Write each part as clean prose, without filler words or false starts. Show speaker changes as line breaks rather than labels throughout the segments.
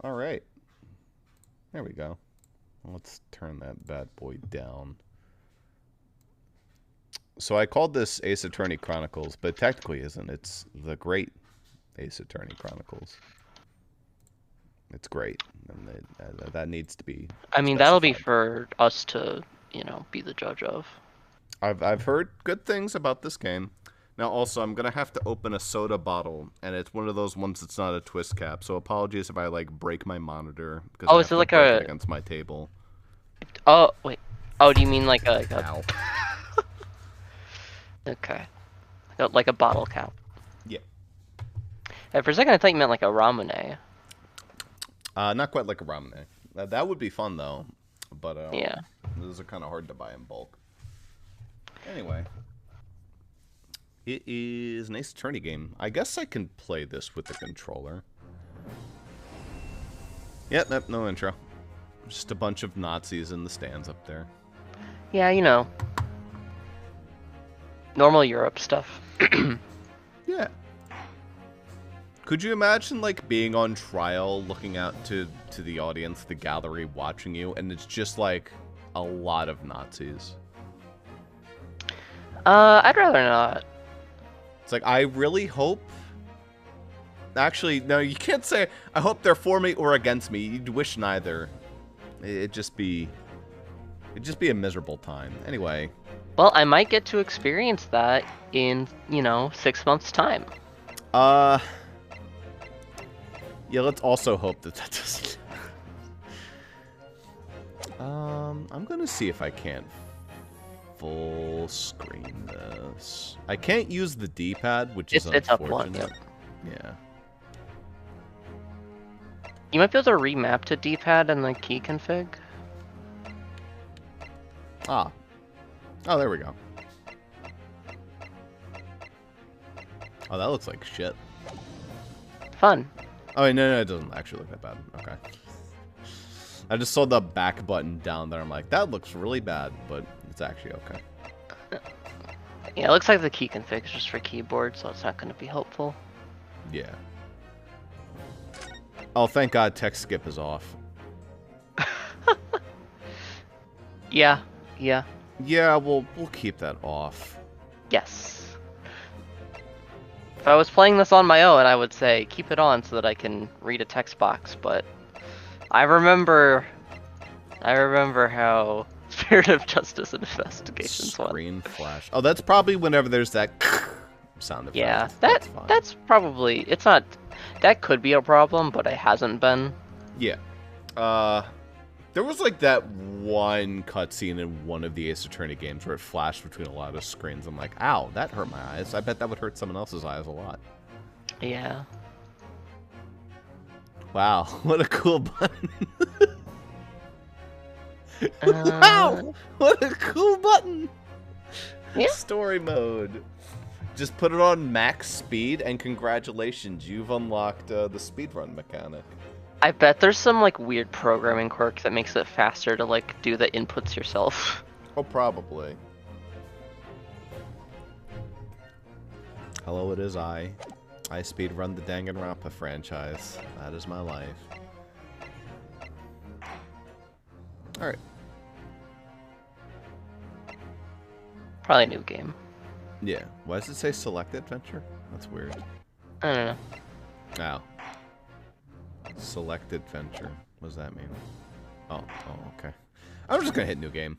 All right. There we go. Let's turn that bad boy down. So I called this Ace Attorney Chronicles, but it technically isn't. It's the Great Ace Attorney Chronicles. It's great, and that needs to be
I mean, that'll be
specified.
for us to, be the judge of.
I've heard good things about this game. Now, also, I'm gonna have to open a soda bottle, and it's one of those ones that's not a twist cap. So apologies if I like break my monitor because I
Oh, is
have
it
to
like
break it
a?
against my table.
Oh, wait. Oh, do you mean like a?
Ow.
Okay, like a bottle cap.
Yeah.
Yeah, for a second, I thought you meant like a ramune.
Not quite like a ramen. That would be fun though, but
Yeah.
those are kind of hard to buy in bulk. Anyway, it is an Ace Attorney game. I guess I can play this with the controller. Yep, nope, no intro. Just a bunch of Nazis in the stands up there.
Yeah, normal Europe stuff.
Yeah. Could you imagine, like, being on trial, looking out to the audience, the gallery, watching you, and it's just, like, a lot of Nazis?
I'd rather not.
It's like, I really hope... Actually, no, you can't say, I hope they're for me or against me. You'd wish neither. It'd just be a miserable time. Anyway.
Well, I might get to experience that in, 6 months' time.
Yeah, let's also hope that doesn't... I'm gonna see if I can't full screen this. I can't use the D-pad, which is
It's up one.
unfortunate.
Yep.
Yeah.
You might be able to remap to D-pad and the key config.
Ah. Oh, there we go. Oh, that looks like shit.
Fun.
Oh, no, it doesn't actually look that bad. Okay. I just saw the back button down there. I'm like, that looks really bad, but it's actually okay.
Yeah, it looks like the key config is just for keyboard, so it's not going to be helpful.
Yeah. Oh, thank God text skip is off.
Yeah.
Yeah, we'll keep that off.
Yes. If I was playing this on my own, I would say keep it on so that I can read a text box, but I remember how Spirit of Justice and Investigations went.
Screen flash. Oh, that's probably whenever there's that sound effect.
Yeah,
fine.
that's probably, it's not, that could be a problem, but it hasn't been.
Yeah. There was like that one cutscene in one of the Ace Attorney games where it flashed between a lot of screens. I'm like, ow, that hurt my eyes. I bet that would hurt someone else's eyes a lot.
Yeah.
Wow, what a cool button. Wow, what a cool button.
Yeah.
Story mode. Just put it on max speed, and congratulations, you've unlocked the speedrun mechanic.
I bet there's some like weird programming quirk that makes it faster to like do the inputs yourself.
Oh, probably. Hello, it is I. I speedrun the Danganronpa franchise. That is my life. Alright.
Probably a new game.
Yeah. Why does it say select adventure? That's weird.
I don't know.
Oh. Select adventure. What does that mean? Oh, okay. I'm just gonna hit new game.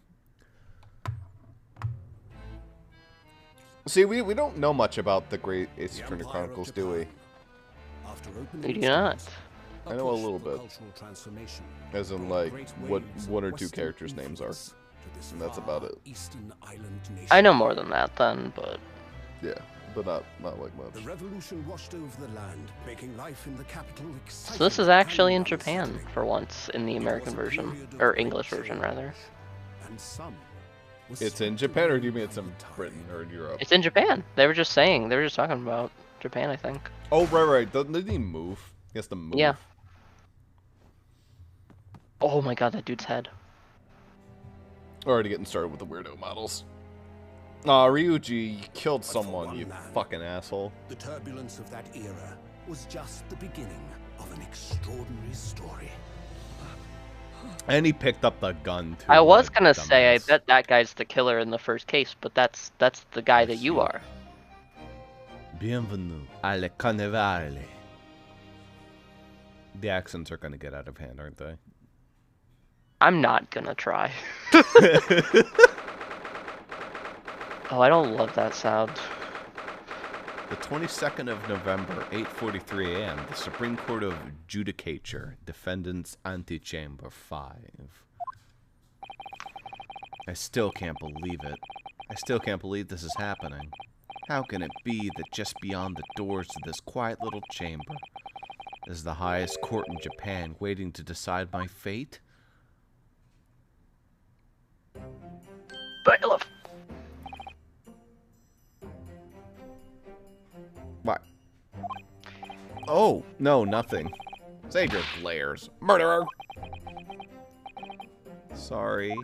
See, we don't know much about the Great Ace Attorney Chronicles, do we?
We do not.
I know a little bit. As in, like, what one or two characters' names are. And that's about it.
I know more than that then, but...
Yeah, but not like much.
The revolution washed over the land, making life in the capital exciting.
So this is actually in Japan, for once, in the American version. Or English version, rather.
And some
It's in Japan, or do you mean it's in Britain or in Europe?
It's in Japan. They were just talking about Japan, I think.
Oh, right. Doesn't he move? He has to move.
Yeah. Oh my god, that dude's head.
Already getting started with the weirdo models. Aw, Ryuji, you killed someone, you fucking asshole.
The turbulence of that era was just the beginning. of an extraordinary story.
And he picked up the gun, too.
I was
like
gonna say, I
dumbass.
bet that guy's the killer in the first case, but that's the guy that you are.
Bienvenue à le carnaval. The accents are gonna get out of hand, aren't they?
I'm not gonna try. Oh, I don't love that sound.
The 22nd of November, 8:43 a.m., the Supreme Court of Judicature, Defendant's Antechamber 5. I still can't believe it. I still can't believe this is happening. How can it be that just beyond the doors to this quiet little chamber is the highest court in Japan waiting to decide my fate?
Bailiff.
What? Oh, no, nothing. Save your glares. Murderer! Sorry.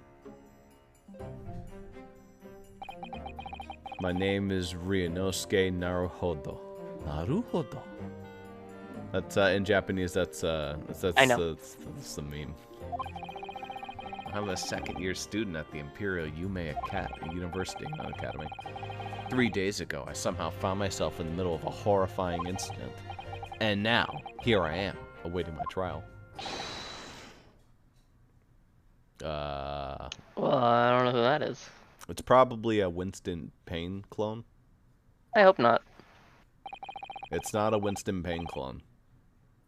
My name is Ryunosuke Naruhodo. Naruhodo? That's, in Japanese, that's
I know.
that's the meme. I'm a second-year student at the Imperial University, not Academy. 3 days ago, I somehow found myself in the middle of a horrifying incident. And now, here I am, awaiting my trial.
Well, I don't know who that is.
It's probably a Winston Payne clone.
I hope not.
It's not a Winston Payne clone.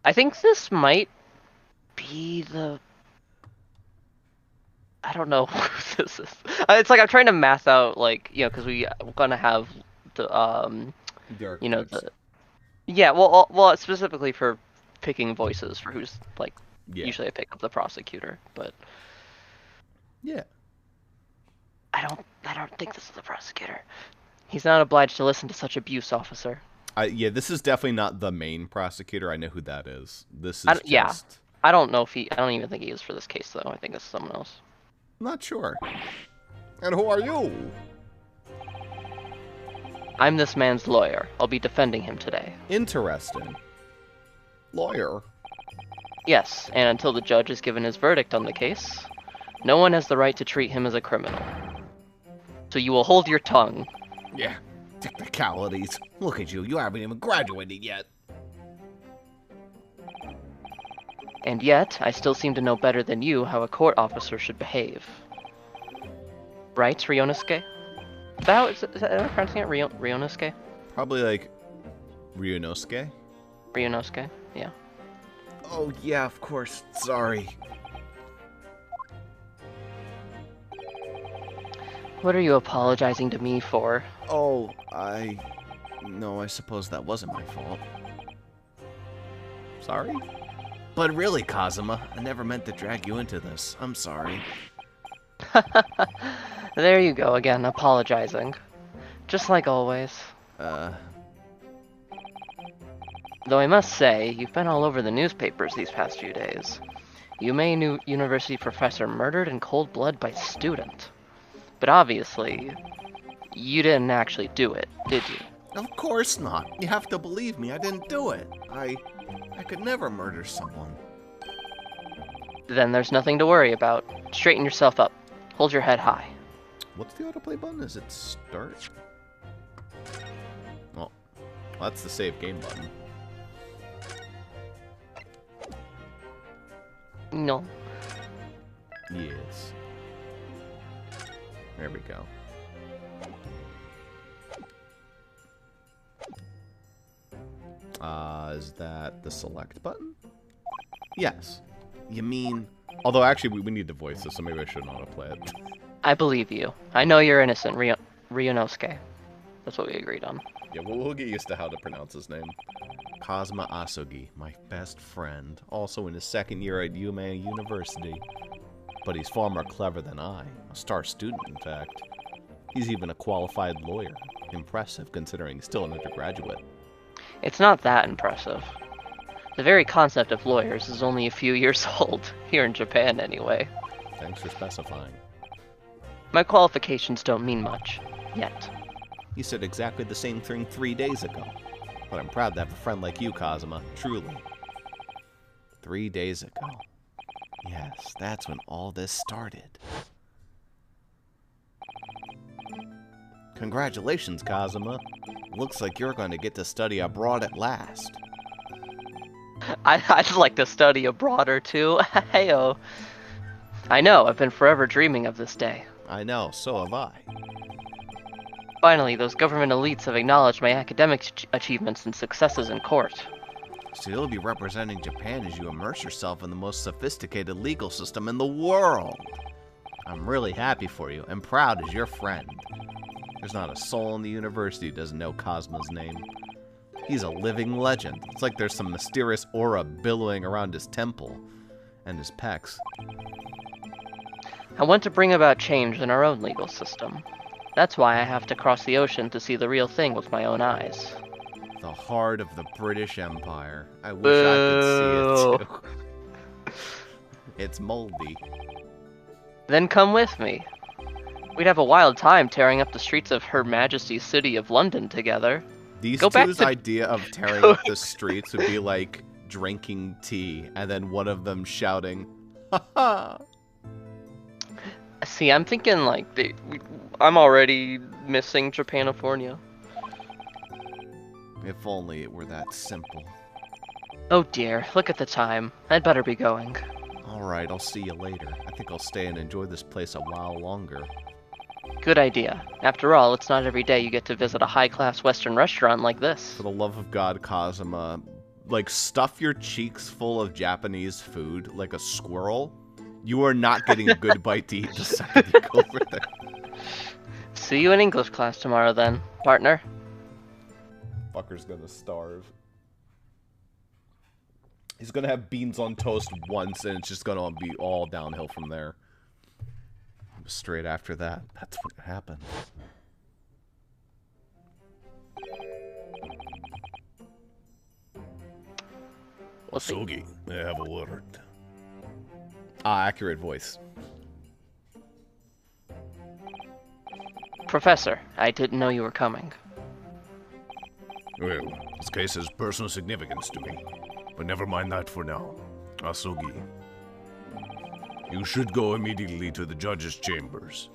I think this might be the... I don't know who this is. It's like I'm trying to math out, like, you know, because we're gonna have the, you know, the... Yeah, well, specifically for picking voices for who's, like, usually I pick up the prosecutor, but...
Yeah.
I don't think this is the prosecutor. He's not obliged to listen to such abuse, officer.
Yeah, this is definitely not the main prosecutor. I know who that is. This is just...
Yeah. I don't know if he... I don't even think he is for this case, though. I think it's someone else.
Not sure. And who are you?
I'm this man's lawyer. I'll be defending him today.
Interesting. Lawyer.
Yes, and until the judge has given his verdict on the case, no one has the right to treat him as a criminal. So you will hold your tongue.
Yeah. Technicalities. Look at you. You haven't even graduated yet.
And yet, I still seem to know better than you how a court officer should behave. Right, Ryunosuke? Is that am I pronouncing it Ryunosuke?
Probably like Ryunosuke.
Ryunosuke, yeah.
Oh, yeah, of course. Sorry.
What are you apologizing to me for?
Oh, No, I suppose that wasn't my fault. Sorry? But really, Kazuma, I never meant to drag you into this. I'm sorry.
There you go again, apologizing. Just like always. Though I must say, you've been all over the newspapers these past few days. Yume University professor murdered in cold blood by student. But obviously, you didn't actually do it, did you?
Of course not. You have to believe me. I didn't do it. I could never murder someone.
Then there's nothing to worry about. Straighten yourself up. Hold your head high.
What's the autoplay button? Is it start? Well, that's the save game button.
No.
Yes. There we go. Is that the select button? Yes. You mean... Although, actually, we need to voice this, so maybe I shouldn't autoplay it.
I believe you. I know you're innocent, Ryunosuke. That's what we agreed on.
Yeah, we'll get used to how to pronounce his name. Kazuma Asogi, my best friend, also in his second year at Yume University. But he's far more clever than I, a star student, in fact. He's even a qualified lawyer. Impressive, considering he's still an undergraduate.
It's not that impressive. The very concept of lawyers is only a few years old, here in Japan anyway.
Thanks for specifying.
My qualifications don't mean much, yet.
He said exactly the same thing 3 days ago. But I'm proud to have a friend like you, Kazuma, truly. 3 days ago. Yes, that's when all this started. Congratulations, Kazuma. Looks like you're going to get to study abroad at last.
I'd like to study abroad or two. Heyo. I know, I've been forever dreaming of this day.
I know, so have I.
Finally, those government elites have acknowledged my academic achievements and successes in court.
So you'll be representing Japan as you immerse yourself in the most sophisticated legal system in the world. I'm really happy for you and proud as your friend. There's not a soul in the university who doesn't know Kazuma's name. He's a living legend. It's like there's some mysterious aura billowing around his temple and his pecs.
I want to bring about change in our own legal system. That's why I have to cross the ocean to see the real thing with my own eyes.
The heart of the British Empire. I wish I could see it too. It's moldy.
Then come with me. We'd have a wild time tearing up the streets of Her Majesty's City of London together.
These
Go back
two's
to-
idea of tearing up the streets would be like drinking tea and then one of them shouting, "Ha ha!"
See, I'm thinking like I'm already missing Japanifornia.
If only it were that simple.
Oh dear, look at the time. I'd better be going.
Alright, I'll see you later. I think I'll stay and enjoy this place a while longer.
Good idea. After all, it's not every day you get to visit a high-class Western restaurant like this.
For the love of God, Kazuma, like, stuff your cheeks full of Japanese food like a squirrel. You are not getting a good bite to eat the second you go over there.
See you in English class tomorrow then, partner.
Fucker's gonna starve. He's gonna have beans on toast once, and it's just gonna be all downhill from there. Straight after that, that's what happened.
Asugi, I have a word.
Ah, accurate voice.
Professor, I didn't know you were coming.
Well, this case has personal significance to me, but never mind that for now. Asugi, you should go immediately to the judge's chambers.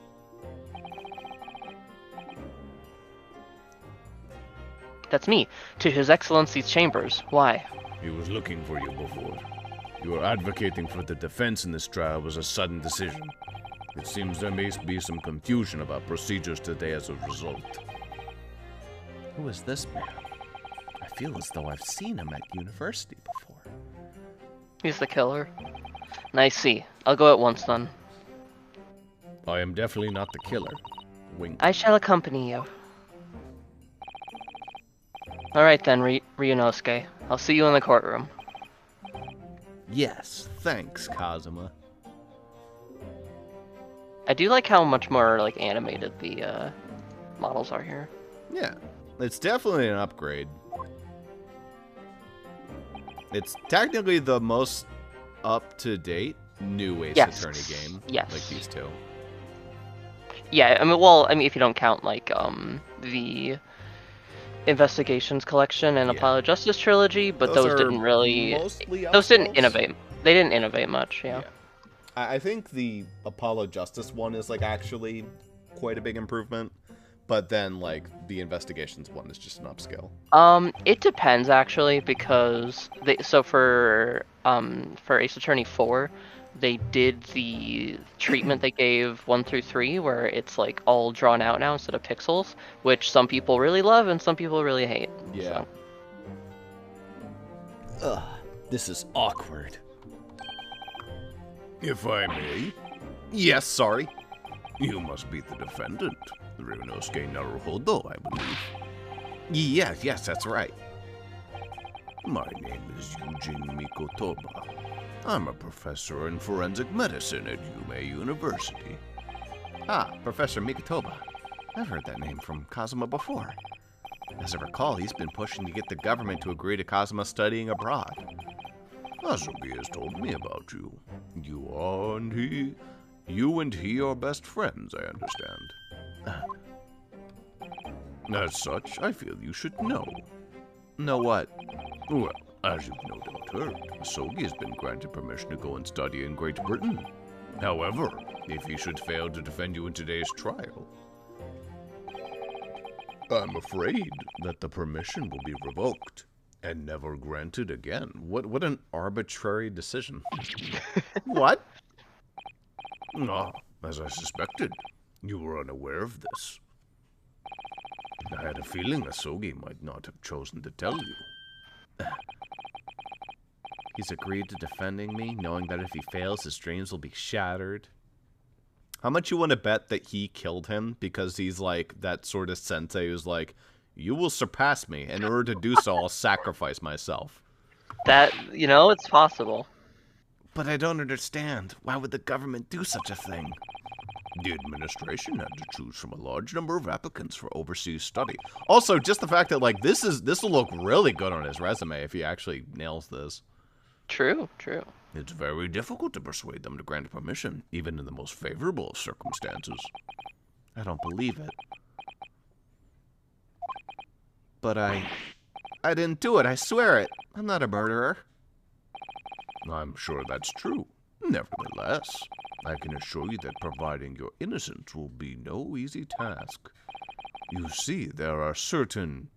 That's me, to His Excellency's chambers. Why?
He was looking for you before. Your advocating for the defense in this trial was a sudden decision. It seems there may be some confusion about procedures today as a result.
Who is this man? I feel as though I've seen him at university before.
He's the killer. I see. I'll go at once then.
I am definitely not the killer. Wink.
I shall accompany you. Alright then, Ryunosuke. I'll see you in the courtroom.
Yes, thanks, Kazuma.
I do like how much more like animated the models are here.
Yeah, it's definitely an upgrade. It's technically the most up-to-date new Ace Attorney game.
Yes.
Like these two.
Yeah, I mean, well, I mean, if you don't count like the Investigations collection and Apollo Justice trilogy, but those didn't really. Those didn't innovate. They didn't innovate much. Yeah.
I think the Apollo Justice one is like actually quite a big improvement, but then like the Investigations one is just an upscale.
It depends actually, because for Ace Attorney 4, they did the treatment they gave 1 through 3, where it's like all drawn out now instead of pixels, which some people really love and some people really hate.
Yeah.
So.
Ugh, this is awkward.
If I may,
Yes, sorry.
you must be the defendant, Ryunosuke Naruhodo, I believe.
Yes, that's right.
My name is Eugene Mikotoba. I'm a professor in forensic medicine at Yume University.
Ah, Professor Mikotoba. I've heard that name from Kazuma before. As I recall, he's been pushing to get the government to agree to Kazuma studying abroad.
Asugi has told me about you. You and he are best friends, I understand. As such, I feel you should know.
Know what?
Well, As you've no doubt heard, Asogi has been granted permission to go and study in Great Britain. However, if he should fail to defend you in today's trial, I'm afraid that the permission will be revoked and never granted again.
What an arbitrary decision. What?
Ah, as I suspected, you were unaware of this. I had a feeling Asogi might not have chosen to tell you.
He's agreed to defending me, knowing that if he fails, his dreams will be shattered. How much you want to bet that he killed him because he's like that sort of sensei who's like, you will surpass me. In order to do so, I'll sacrifice myself.
That, it's possible.
But I don't understand. Why would the government do such a thing?
The administration had to choose from a large number of applicants for overseas study.
Also, just the fact that, like, this will look really good on his resume if he actually nails this.
True.
It's very difficult to persuade them to grant permission, even in the most favorable of circumstances.
I don't believe it. But I didn't do it, I swear it. I'm not a murderer.
I'm sure that's true. Nevertheless, I can assure you that providing your innocence will be no easy task. You see, there are certain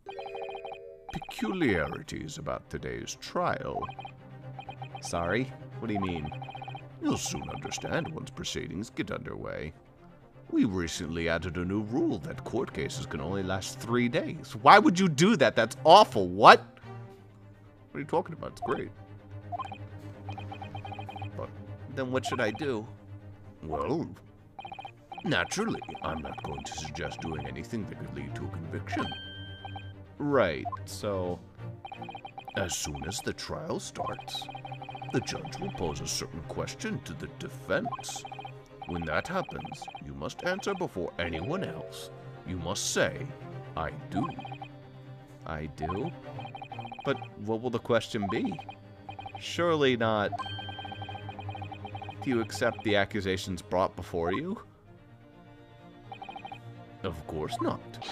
peculiarities about today's trial.
Sorry? What do you mean?
You'll soon understand once proceedings get underway. We recently added a new rule that court cases can only last 3 days.
Why would you do that? That's awful. What?
What are you talking about? It's great.
But then what should I do?
Well, naturally, I'm not going to suggest doing anything that could lead to a conviction.
Right, so...
As soon as the trial starts, the judge will pose a certain question to the defense. When that happens, you must answer before anyone else. You must say, I do.
I do? But what will the question be? Surely not... Do you accept the accusations brought before you?
Of course not.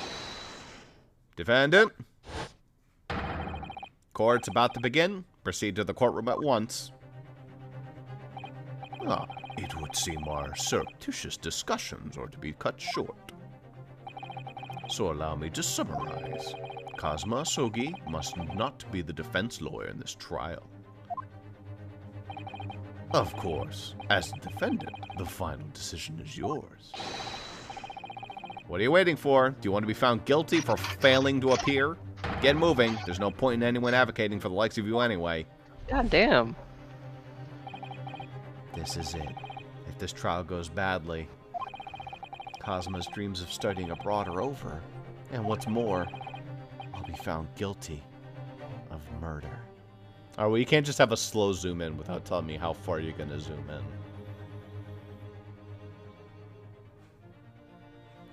Defendant? Court's about to begin. Proceed to the courtroom at once.
Ah, it would seem our surreptitious discussions are to be cut short. So allow me to summarize. Kazuma Asogi must not be the defense lawyer in this trial. Of course, as the defendant, the final decision is yours.
What are you waiting for? Do you want to be found guilty for failing to appear? Get moving. There's no point in anyone advocating for the likes of you anyway.
God damn.
This is it. If this trial goes badly, Kazuma's dreams of studying abroad are over. And what's more, I'll be found guilty of murder. Oh, well, you can't just have a slow zoom in without telling me how far you're going to zoom in.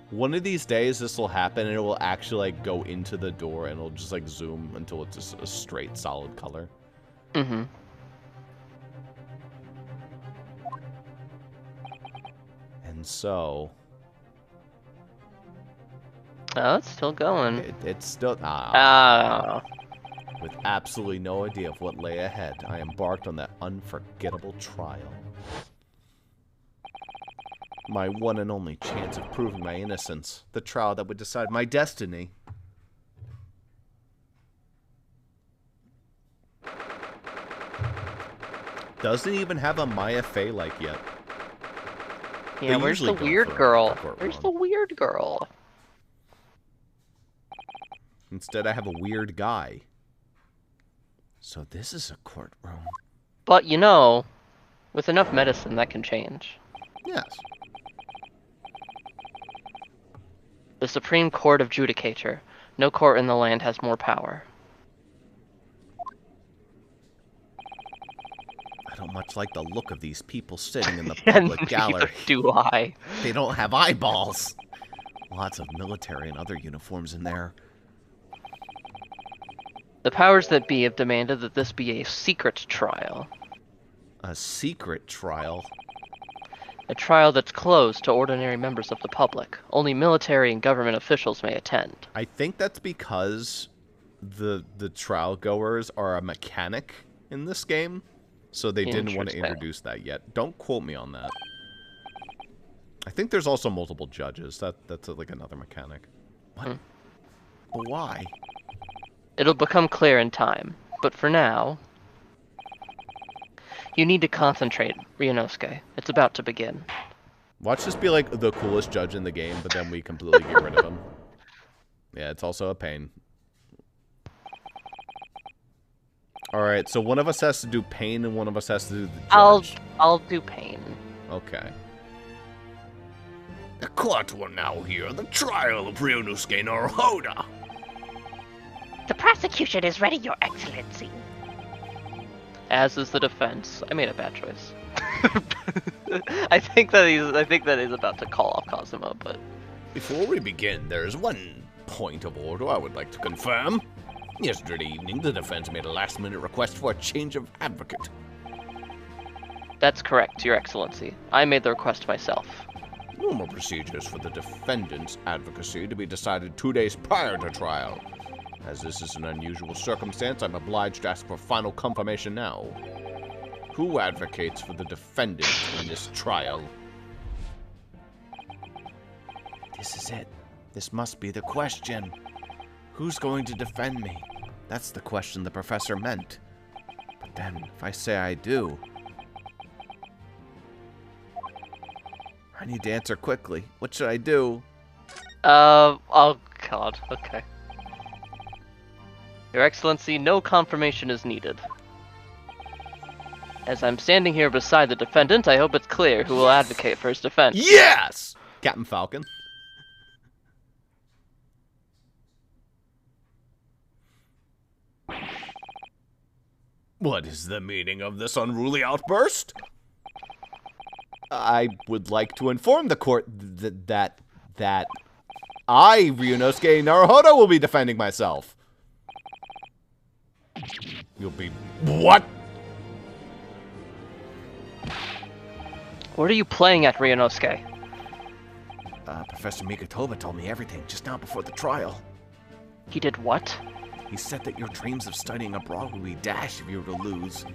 One of these days, this will happen, and it will actually, like, go into the door, and it'll just, like, zoom until it's just a straight, solid color.
Mm-hmm.
And so...
Oh, it's still going.
It's still... With absolutely no idea of what lay ahead, I embarked on that unforgettable trial. My one and only chance of proving my innocence. The trial that would decide my destiny. Doesn't even have a Maya Fey-like yet.
Yeah, where's the weird girl? Where's the weird girl?
Instead, I have a weird guy. So this is a courtroom.
But, you know, with enough medicine, that can change.
Yes.
The Supreme Court of Judicature. No court in the land has more power.
I don't much like the look of these people sitting in the public gallery.
Neither do I.
They don't have eyeballs. Lots of military and other uniforms in there.
The powers that be have demanded that this be a secret trial.
A secret trial?
A trial that's closed to ordinary members of the public. Only military and government officials may attend.
I think that's because the trial goers are a mechanic in this game, so they didn't want to introduce that yet. Don't quote me on that. I think there's also multiple judges. That's like another mechanic. What? But why?
It'll become clear in time, but for now, you need to concentrate, Ryunosuke. It's about to begin.
Watch this be like the coolest judge in the game, but then we completely get rid of him. Yeah, it's also a pain. Alright, so one of us has to do pain and one of us has to do the judge.
I'll do pain.
Okay.
The court will now hear the trial of Ryunosuke Naruhodo.
The prosecution is ready, Your Excellency.
As is the defense. I made a bad choice. I think that he's about to call off Kazuma, but
Before we begin, there is one point of order I would like to confirm. Yesterday evening, the defense made a last-minute request for a change of advocate.
that's correct, Your Excellency. I made the request myself.
Normal procedures for the defendant's advocacy to be decided 2 days prior to trial. As this is an unusual circumstance, I'm obliged to ask for final confirmation now. Who advocates for the defendant in this trial?
This is it. This must be the question. Who's going to defend me? That's the question the professor meant. But then, if I say I do, I need to answer quickly. What should I do?
Oh god, okay. Your Excellency, no confirmation is needed. As I'm standing here beside the defendant, I hope it's clear who will advocate for his defense.
Yes! Captain Falcon.
What is the meaning of this unruly outburst?
I would like to inform the court that I, Ryunosuke Naruhodo, will be defending myself.
You'll be... What?
What are you playing at, Ryunosuke?
Professor Mikotoba told me everything just now before the trial.
He did what?
He said that your dreams of studying abroad will be dashed if you were to lose.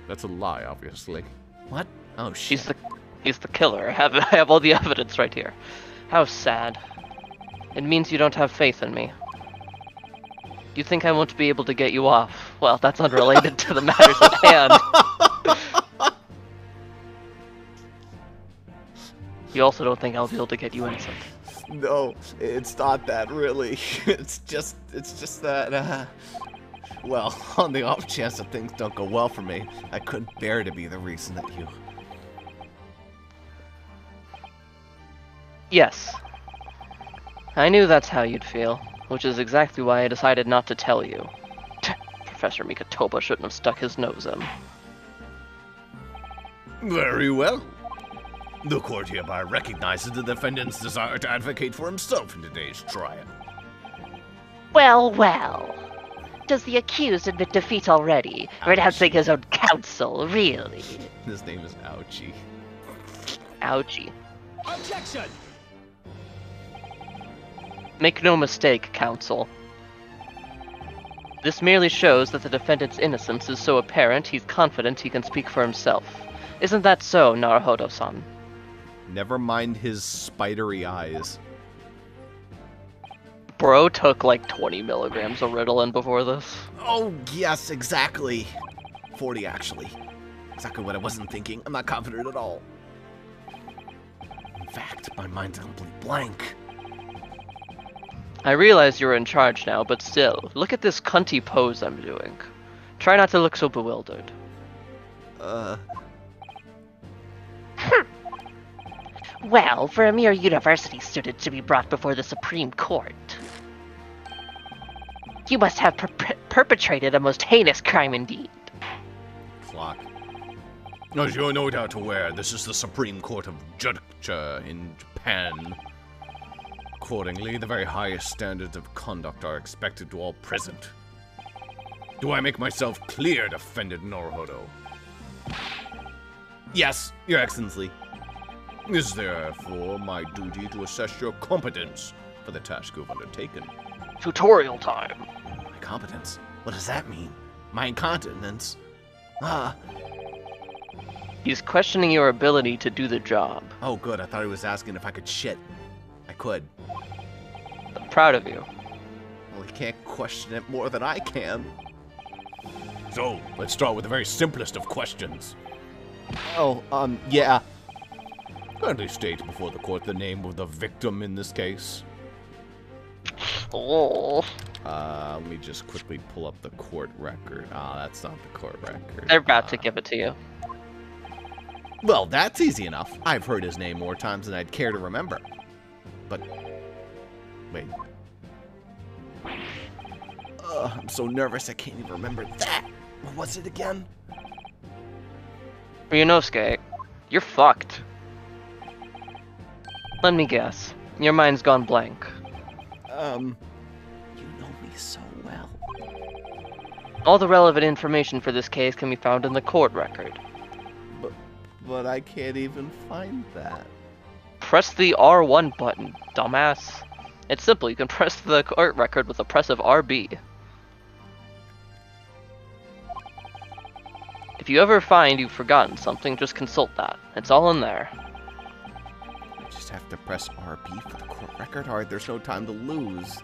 That's a lie, obviously.
What? Oh, shit.
He's the killer. I have all the evidence right here. How sad. It means you don't have faith in me. You think I won't be able to get you off? Well, that's unrelated to the matters at hand. You also don't think I'll be able to get you innocent.
No, it's not that, really. It's just that, well, on the off chance that things don't go well for me, I couldn't bear to be the reason that you...
Yes. I knew that's how you'd feel, which is exactly why I decided not to tell you. Professor Mikotoba shouldn't have stuck his nose in.
Very well. The court hereby recognizes the defendant's desire to advocate for himself in today's trial.
Well, well. Does the accused admit defeat already? Renouncing his own counsel, really?
His name is Ouchie.
Ouchie.
Objection!
Make no mistake, counsel. This merely shows that the defendant's innocence is so apparent he's confident he can speak for himself. Isn't that so, Naruhodo-san?
Never mind his spidery eyes.
Bro took like 20 milligrams of Ritalin before this.
Oh, yes, exactly. 40, actually. Exactly what I wasn't thinking. I'm not confident at all. In fact, my mind's a complete blank.
I realize you're in charge now, but still, look at this cunty pose I'm doing. Try not to look so bewildered.
Well, for a mere university student to be brought before the Supreme Court, you must have perpetrated a most heinous crime indeed.
Clock.
As you're no doubt aware, this is the Supreme Court of Judicature in Japan. Accordingly, the very highest standards of conduct are expected to all present. Do I make myself clear, defendant Naruhodo?
Yes, Your Excellency.
Is therefore my duty to assess your competence for the task you've undertaken.
Tutorial time.
My competence? What does that mean? My incontinence? Ah.
He's questioning your ability to do the job.
Oh, good. I thought he was asking if I could shit. I could.
I'm proud of you.
Well, he can't question it more than I can.
So, let's start with the very simplest of questions.
Oh, yeah.
Kindly state before the court the name of the victim in this case.
Oh.
Let me just quickly pull up the court record. Ah, that's not the court record.
They're about to give it to you.
Well, that's easy enough. I've heard his name more times than I'd care to remember. But... wait. I'm so nervous I can't even remember that. What was it again?
Ryunosuke, you're fucked. Let me guess. Your mind's gone blank.
You know me so well.
All the relevant information for this case can be found in the court record.
But I can't even find that.
Press the R1 button, dumbass. It's simple, you can press the court record with the press of RB. If you ever find you've forgotten something, just consult that. It's all in there.
I just have to press RB for the court record? Alright, there's no time to lose.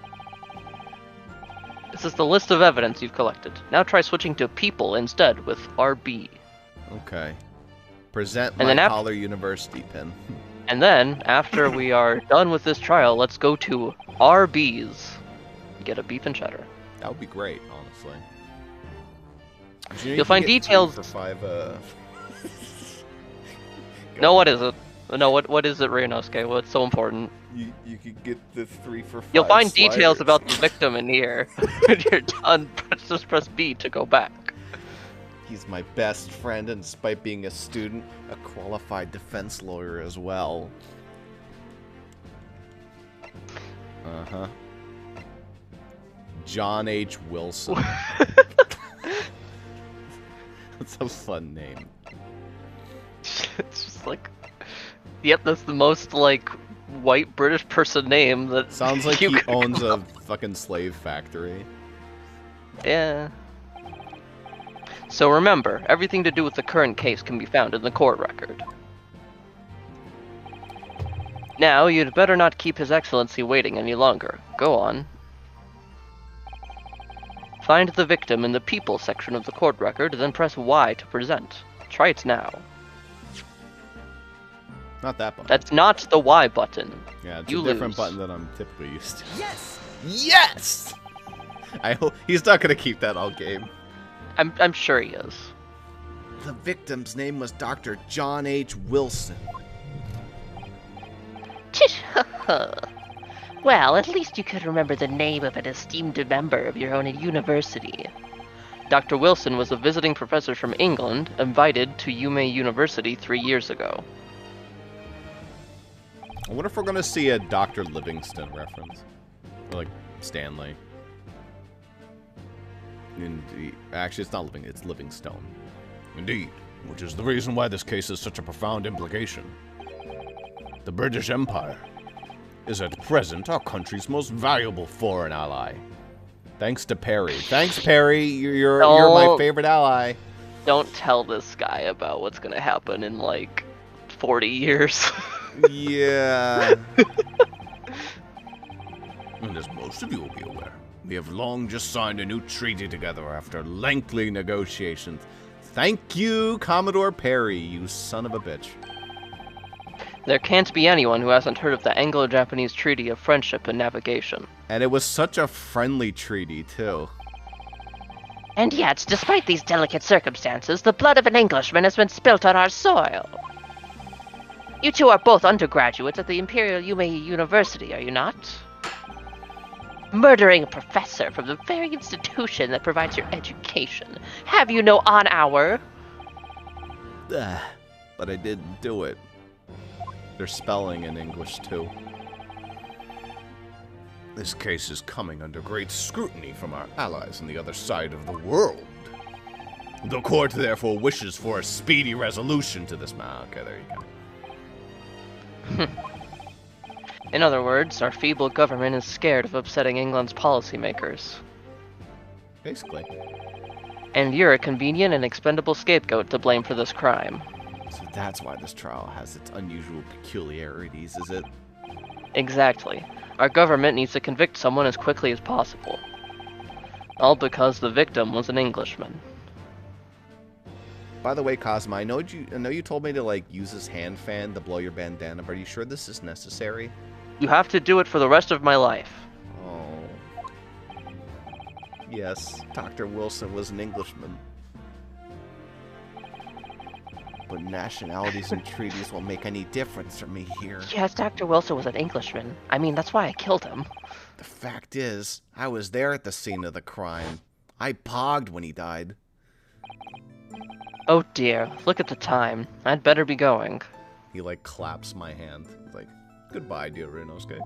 This is the list of evidence you've collected. Now try switching to people instead with RB.
Okay. Present
And
my
then
Collar University pin.
And then, after we are done with this trial, let's go to RB's. Get a beef and cheddar.
That would be great, honestly. You know,
You'll find
can get
details-
2 for 5,
No, what is it? No, what is it, Ryunosuke? What's so important?
You could get the 3 for 5
You'll find
sliders.
details about the victim in here. When you're done, just press B to go back.
He's my best friend, and despite being a student, a qualified defense lawyer as well. Uh-huh. John H. Wilson. That's a fun name.
It's just like... Yep, that's the most, like, white British person name that...
Sounds like
you
he
could
owns
come
a
up-
fucking slave factory.
Yeah. So remember, everything to do with the current case can be found in the court record. Now, you'd better not keep His Excellency waiting any longer. Go on. Find the victim in the People section of the court record, then press Y to present. Try it now.
Not that button.
That's not the Y button.
Yeah, it's
You
a different
lose.
button than I'm typically used to.
Yes!
Yes! I hope he's not gonna keep that all game.
I'm sure he is.
The victim's name was Dr. John H. Wilson.
Well, at least you could remember the name of an esteemed member of your own university.
Dr. Wilson was a visiting professor from England, invited to Yume University 3 years ago.
I wonder if we're gonna see a Dr. Livingston reference. Or like Stanley. Indeed. Actually, it's not Living, it's Livingstone.
Indeed, which is the reason why this case has such a profound implication. The British Empire is at present our country's most valuable foreign ally.
Thanks to Perry. Thanks, Perry. You're my
Oh.
favorite ally.
Don't tell this guy about what's gonna happen in like 40 years.
Yeah.
And as most of you will be aware, we have long just signed a new treaty together after
Lengthy negotiations. Thank you, Commodore Perry, you son of a bitch.
There can't be anyone who hasn't heard of the Anglo-Japanese Treaty of Friendship and Navigation.
And it was such a friendly treaty, too.
And yet, despite these delicate circumstances, the blood of an Englishman has been spilt on our soil. You two are both undergraduates at the Imperial Yume University, are you not? Murdering a professor from the very institution that provides your education. Have you no honor?
But I didn't do it. There's spelling in English, too.
This case is coming under great scrutiny from our allies on the other side of the world. The court therefore wishes for a speedy resolution to this matter. Okay, there you go.
In other words, our feeble government is scared of upsetting England's policymakers.
Basically.
And you're a convenient and expendable scapegoat to blame for this crime.
So that's why this trial has its unusual peculiarities, is it?
Exactly. Our government needs to convict someone as quickly as possible. All because the victim was an Englishman.
By the way, Cosmo, I know you told me to, like, use this hand fan to blow your bandana, but are you sure this is necessary?
You have to do it for the rest of my life.
Oh. Yes, Dr. Wilson was an Englishman. But nationalities and treaties won't make any difference for me here.
Yes, Dr. Wilson was an Englishman. I mean, that's why I killed him.
The fact is, I was there at the scene of the crime. I pogged when he died.
Oh dear, look at the time. I'd better be going.
He, like, claps my hand. He's like, goodbye, dear Ryunosuke.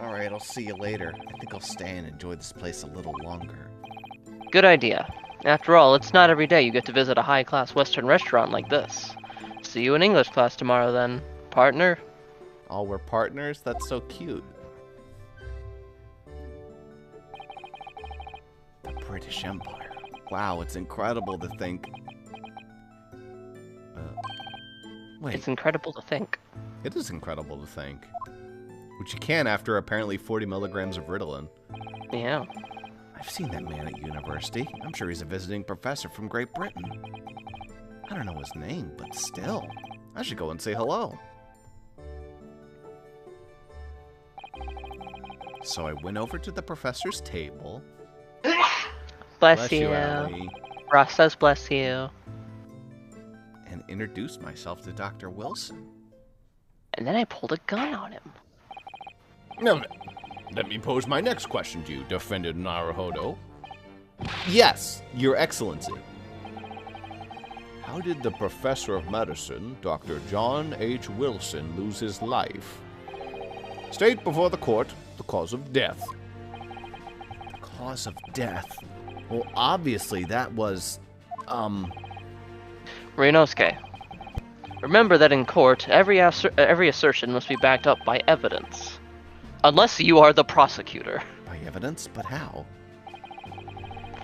Alright, I'll see you later. I think I'll stay and enjoy this place a little longer.
Good idea. After all, it's not every day you get to visit a high-class Western restaurant like this. See you in English class tomorrow then, partner.
Oh, we're partners? That's so cute. The British Empire. Wow, it's incredible to think. Wait.
It's incredible to think.
It is incredible to think. Which you can after apparently 40 milligrams of Ritalin.
Yeah.
I've seen that man at university. I'm sure he's a visiting professor from Great Britain. I don't know his name, but still. I should go and say hello. So I went over to the professor's table.
Bless you.
Allie.
Ross says bless you.
And introduced myself to Dr. Wilson.
And then I pulled a gun on him.
Now, let me pose my next question to you, Defendant Naruhodo.
Yes, Your Excellency.
How did the Professor of Medicine, Dr. John H. Wilson, lose his life? State before the court the cause of death.
The cause of death? Well, obviously that was,
Ryunosuke, remember that in court, every assertion must be backed up by evidence. Unless you are the prosecutor.
By evidence? But how?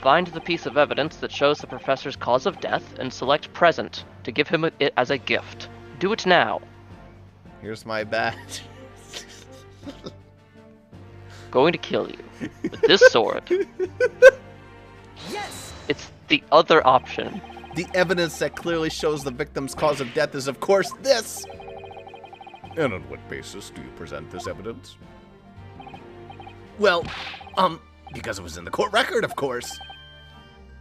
Find the piece of evidence that shows the professor's cause of death and select present to give him it as a gift. Do it now.
Here's my badge.
Going to kill you with this sword.
Yes!
It's the other option.
The evidence that clearly shows the victim's cause of death is, of course, this!
And on what basis do you present this evidence?
Well, because it was in the court record, of course.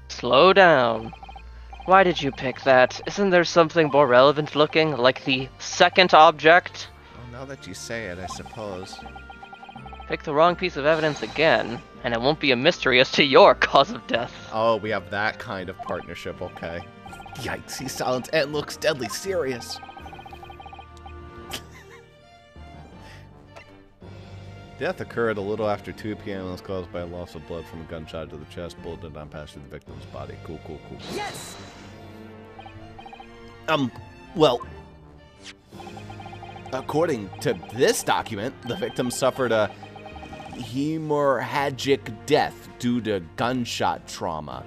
Slow down. Why did you pick that? Isn't there something more relevant looking, like the second object?
Well, now that you say it, I suppose.
Pick the wrong piece of evidence again, and it won't be a mystery as to your cause of death.
Oh, we have that kind of partnership, okay. Yikes, he's silent and looks deadly serious. Death occurred a little after 2 p.m. and was caused by a loss of blood from a gunshot to the chest. Bullet did not pass through the victim's body. Cool.
Yes!
Well, according to this document, the victim suffered a hemorrhagic death due to gunshot trauma.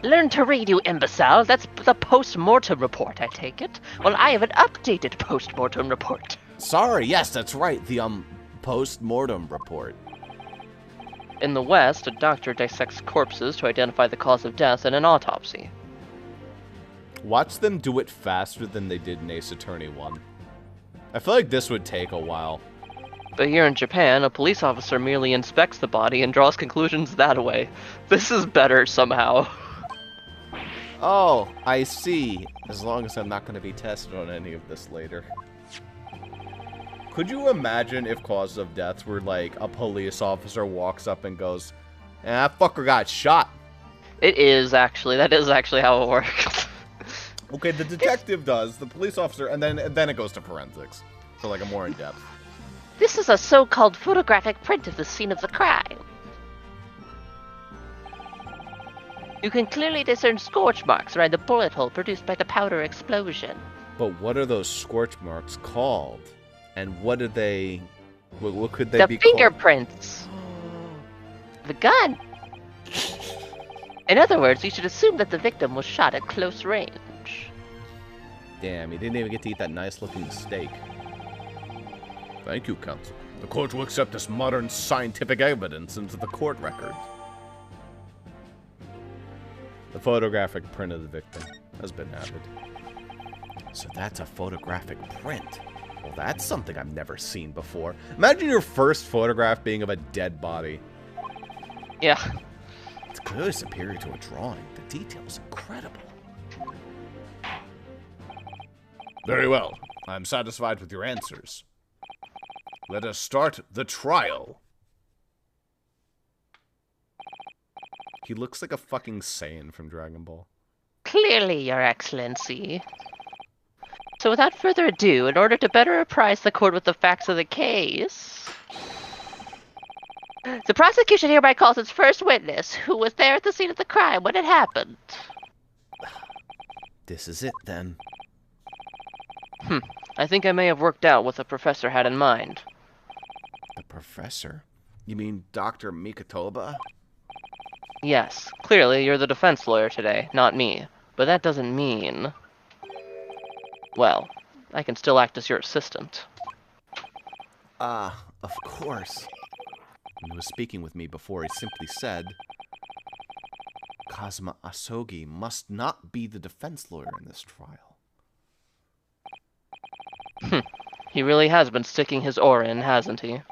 Learn to read, you imbecile. That's the post-mortem report, I take it. Well, I have an updated post-mortem report.
Sorry, yes, that's right. The, post-mortem report.
In the West, a doctor dissects corpses to identify the cause of death in an autopsy.
Watch them do it faster than they did in Ace Attorney 1. I feel like this would take a while.
But here in Japan, a police officer merely inspects the body and draws conclusions that way. This is better somehow.
Oh, I see. As long as I'm not going to be tested on any of this later. Could you imagine if causes of death were like a police officer walks up and goes, that fucker got shot?
It is actually. That is actually how it works.
Okay, the detective does, the police officer, and then it goes to forensics. For like a more in-depth.
This is a so-called photographic print of the scene of the crime. You can clearly discern scorch marks around the bullet hole produced by the powder explosion.
But what are those scorch marks called? And what did they... What could they be
The fingerprints. The gun. In other words, you should assume that the victim was shot at close range.
Damn, he didn't even get to eat that nice-looking steak.
Thank you, counsel. The court will accept this modern scientific evidence into the court record.
The photographic print of the victim has been added. So that's a photographic print. Well, that's something I've never seen before. Imagine your first photograph being of a dead body.
Yeah.
It's clearly superior to a drawing. The detail is incredible.
Very well. I'm satisfied with your answers. Let us start the trial.
He looks like a fucking Saiyan from Dragon Ball.
Clearly, Your Excellency. So without further ado, in order to better apprise the court with the facts of the case, the prosecution hereby calls its first witness, who was there at the scene of the crime when it happened.
This is it, then.
I think I may have worked out what the professor had in mind.
The professor? You mean Dr. Mikotoba?
Yes, clearly you're the defense lawyer today, not me. But that doesn't mean... Well, I can still act as your assistant.
Of course. When he was speaking with me before, he simply said, Kazuma Asogi must not be the defense lawyer in this trial.
He really has been sticking his oar in, hasn't he?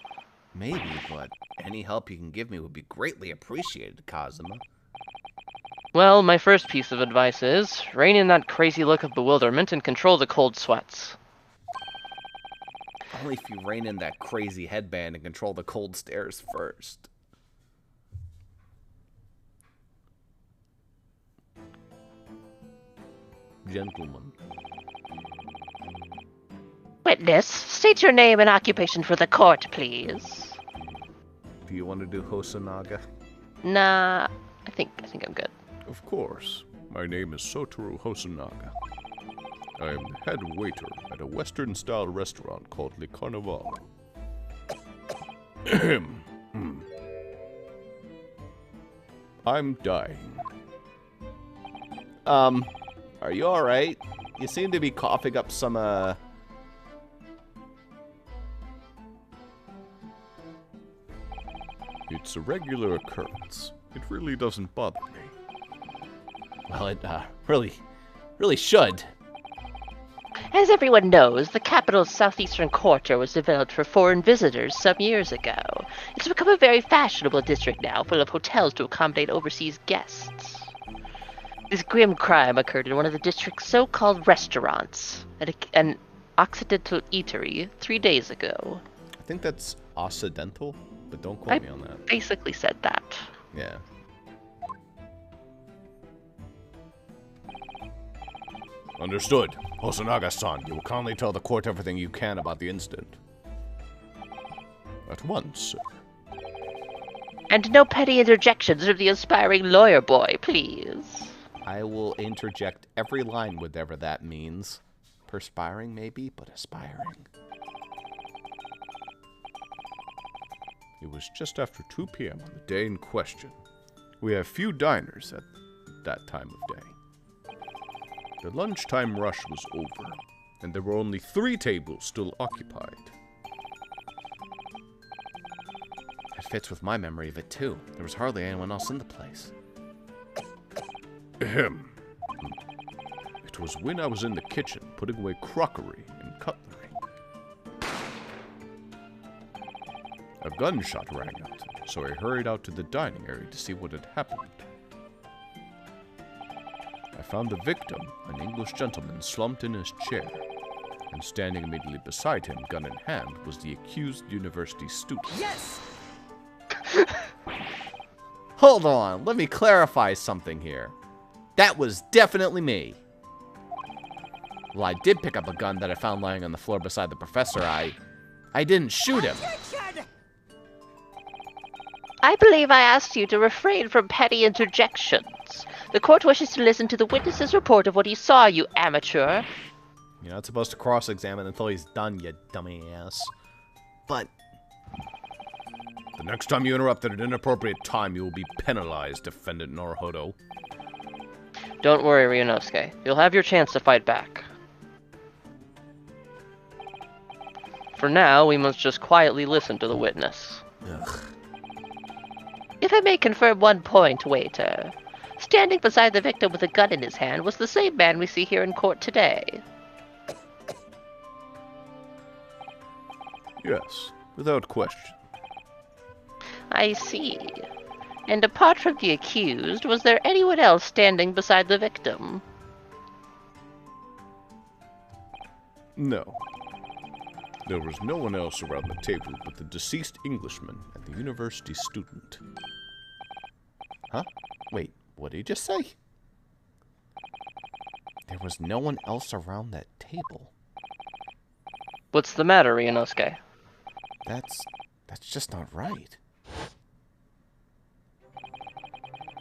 Maybe, but any help you can give me would be greatly appreciated, Kazuma.
Well, my first piece of advice is, rein in that crazy look of bewilderment and control the cold sweats.
Only if you rein in that crazy headband and control the cold stares first. Gentlemen.
Witness, state your name and occupation for the court, please.
Do you want to do Hosonaga?
Nah, I think I'm good.
Of course. My name is Sotaro Hosonaga. I am the head waiter at a Western-style restaurant called Le Carnival. I'm dying.
Are you alright? You seem to be coughing up some,
It's a regular occurrence. It really doesn't bother me.
Well, it, really should.
As everyone knows, the capital's southeastern quarter was developed for foreign visitors some years ago. It's become a very fashionable district now, full of hotels to accommodate overseas guests. This grim crime occurred in one of the district's so-called restaurants, at an Occidental eatery, 3 days ago.
I think that's Occidental, but don't quote me on that.
Basically said that.
Yeah.
Understood. Hosonaga-san, you will kindly tell the court everything you can about the incident. At once, sir.
And no petty interjections from the aspiring lawyer boy, please.
I will interject every line, whatever that means. Perspiring, maybe, but aspiring.
It was just after 2 p.m. on the day in question. We have few diners at that time of day. The lunchtime rush was over, and there were only 3 tables still occupied.
It fits with my memory of it, too. There was hardly anyone else in the place.
Ahem. It was when I was in the kitchen putting away crockery and cutlery. A gunshot rang out, so I hurried out to the dining area to see what had happened. I found the victim, an English gentleman, slumped in his chair, and standing immediately beside him, gun in hand, was the accused university student.
Yes!
Hold on, let me clarify something here. That was definitely me. Well, I did pick up a gun that I found lying on the floor beside the professor. I didn't shoot him.
I believe I asked you to refrain from petty interjections. The court wishes to listen to the witness's report of what he saw, you amateur.
You're not supposed to cross-examine until he's done, you dummy ass. But...
The next time you interrupt at an inappropriate time, you will be penalized, Defendant Naruhodo.
Don't worry, Ryunosuke. You'll have your chance to fight back. For now, we must just quietly listen to the witness.
Ugh.
If I may confirm one point, waiter. Standing beside the victim with a gun in his hand was the same man we see here in court today.
Yes, without question.
I see. And apart from the accused, was there anyone else standing beside the victim?
No. There was no one else around the table but the deceased Englishman and the university student.
Huh? Wait, what did he just say? There was no one else around that table.
What's the matter, Ryunosuke?
That's just not right.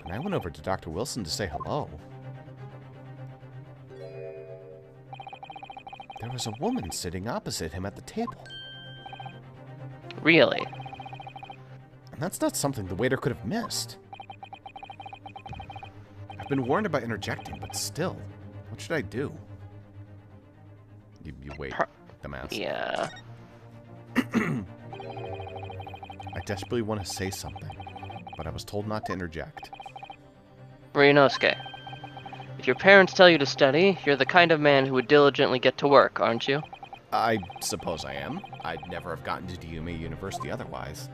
And I went over to Dr. Wilson to say hello. There was a woman sitting opposite him at the table.
Really?
And that's not something the waiter could have missed. I've been warned about interjecting, but still, what should I do? You wait, dumbass.
Yeah.
I desperately want to say something, but I was told not to interject.
Ryunosuke, if your parents tell you to study, you're the kind of man who would diligently get to work, aren't you?
I suppose I am. I'd never have gotten to Yume University otherwise.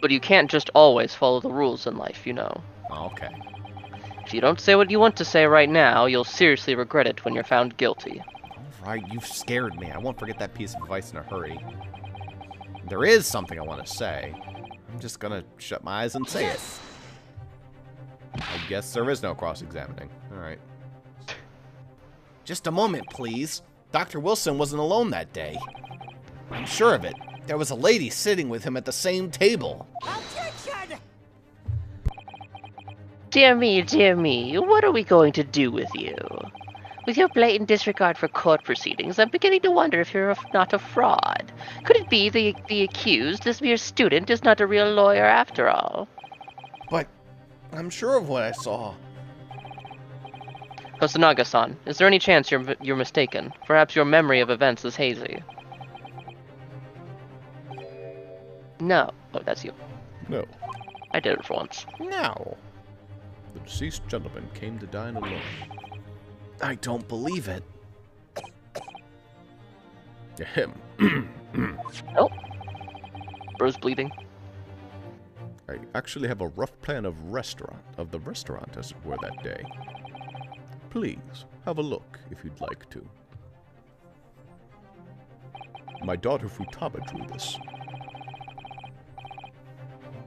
But you can't just always follow the rules in life, you know.
Okay.
If you don't say what you want to say right now, you'll seriously regret it when you're found guilty.
Alright, you've scared me. I won't forget that piece of advice in a hurry. There is something I want to say. I'm just gonna shut my eyes and say it. I guess there is no cross-examining. Alright. Just a moment, please. Dr. Wilson wasn't alone that day. I'm sure of it. There was a lady sitting with him at the same table.
Objection!
Dear me, what are we going to do with you? With your blatant disregard for court proceedings, I'm beginning to wonder if you're not a fraud. Could it be the accused, this mere student, is not a real lawyer after all?
But I'm sure of what I saw.
Hosonaga-san, is there any chance you're mistaken? Perhaps your memory of events is hazy. No. Oh, that's you.
No.
I did it for once.
No.
The deceased gentleman came to dine alone.
I don't believe it.
Ahem.
Oh. Bro's bleeding.
I actually have a rough plan of the restaurant, as it were, that day. Please, have a look, if you'd like to. My daughter Futaba drew this.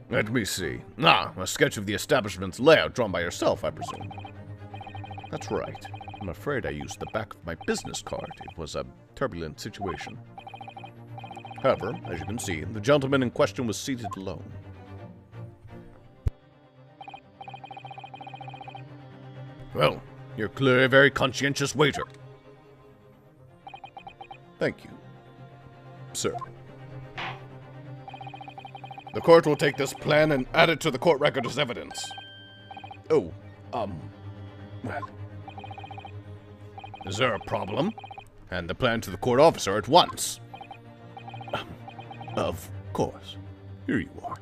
Let me see. Ah, a sketch of the establishment's layout drawn by yourself, I presume. That's right. I'm afraid I used the back of my business card. It was a turbulent situation. However, as you can see, the gentleman in question was seated alone. Well, you're clearly a very conscientious waiter. Thank you, sir. The court will take this plan and add it to the court record as evidence. Oh, well. Is there a problem? Hand the plan to the court officer at once. Of course. Here you are.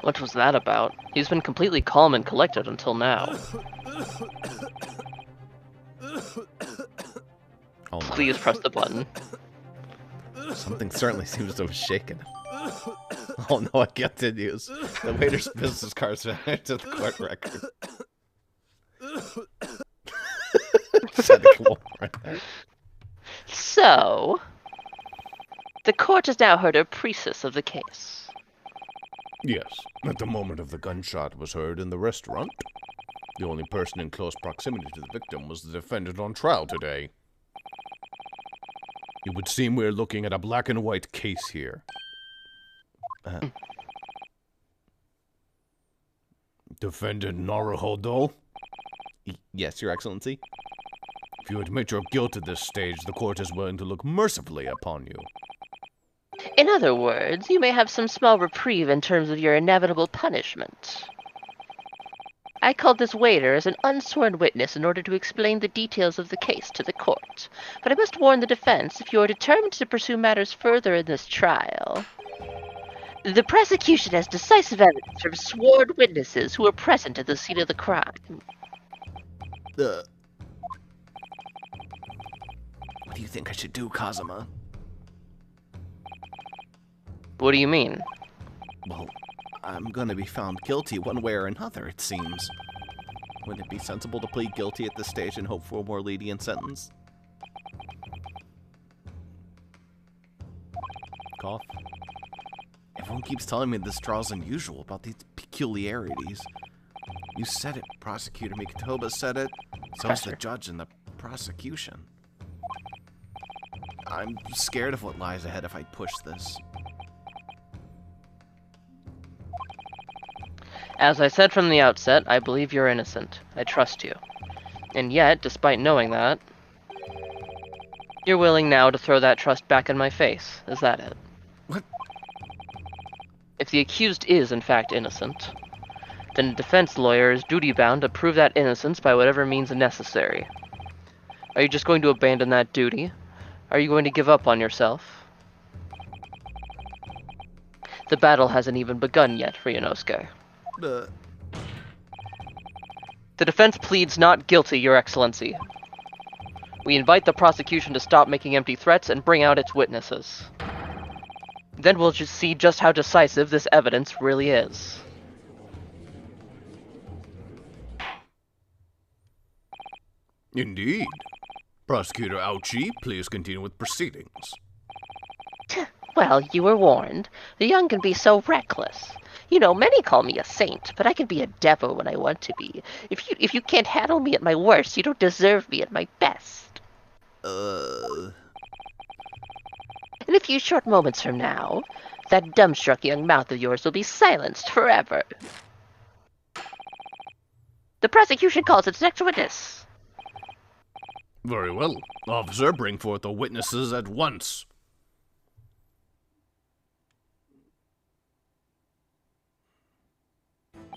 What was that about? He's been completely calm and collected until now.
Oh, no.
Please press the button.
Something certainly seems to have shaken him. Oh no, I continues. The waiter's business card's added to the court record.
So, the court has now heard a precis of the case.
Yes, at the moment of the gunshot was heard in the restaurant. The only person in close proximity to the victim was the defendant on trial today. It would seem we're looking at a black and white case here. Defendant Naruhodo?
Yes, Your Excellency.
If you admit your guilt at this stage, the court is willing to look mercifully upon you.
In other words, you may have some small reprieve in terms of your inevitable punishment. I called this waiter as an unsworn witness in order to explain the details of the case to the court, but I must warn the defense if you are determined to pursue matters further in this trial. The prosecution has decisive evidence from sworn witnesses who were present at the scene of the crime.
What do you think I should do, Kazuma?
What do you mean?
Well, I'm gonna be found guilty one way or another, it seems. Wouldn't it be sensible to plead guilty at this stage and hope for a more lenient sentence? Cough. Everyone keeps telling me this trial's unusual about these peculiarities. You said it, Prosecutor Mikotoba said it, so's the judge and the prosecution. I'm scared of what lies ahead if I push this.
As I said from the outset, I believe you're innocent. I trust you. And yet, despite knowing that, you're willing now to throw that trust back in my face. Is that it?
What?
If the accused is, in fact, innocent, then a defense lawyer is duty-bound to prove that innocence by whatever means necessary. Are you just going to abandon that duty? Are you going to give up on yourself? The battle hasn't even begun yet, Ryunosuke. The defense pleads not guilty, Your Excellency. We invite the prosecution to stop making empty threats and bring out its witnesses. Then we'll just see just how decisive this evidence really is.
Indeed. Prosecutor Aochi, please continue with proceedings.
Well, you were warned. The young can be so reckless. You know, many call me a saint, but I can be a devil when I want to be. If you can't handle me at my worst, you don't deserve me at my best. In a few short moments from now, that dumbstruck young mouth of yours will be silenced forever. The prosecution calls its next witness.
Very well. Officer, bring forth the witnesses at once.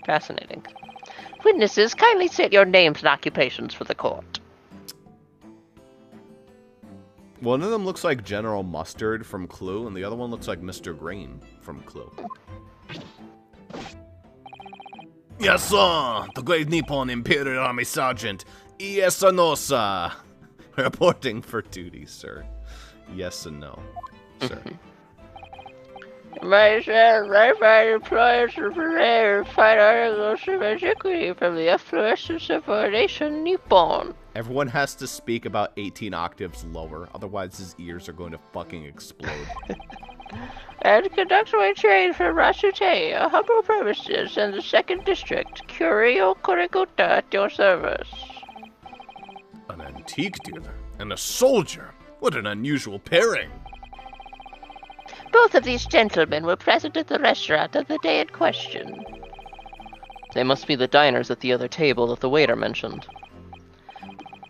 Fascinating.
Witnesses, kindly state your names and occupations for the court.
One of them looks like General Mustard from Clue, and the other one looks like Mr. Green from Clue.
Yes, sir. The Great Nippon Imperial Army Sergeant Iesanosa.
Reporting for duty, sir. Yes and no, sir.
Myself, my fine employers to prepare fine articles of antiquity from the efflorescence of our nation, Nippon.
Everyone has to speak about 18 octaves lower, otherwise his ears are going to fucking explode.
And conduct my trade from Rasute, a humble premises in the 2nd District, Curio Kuriguta at your service.
An antique dealer and a soldier. What an unusual pairing.
Both of these gentlemen were present at the restaurant on the day in question.
They must be the diners at the other table that the waiter mentioned.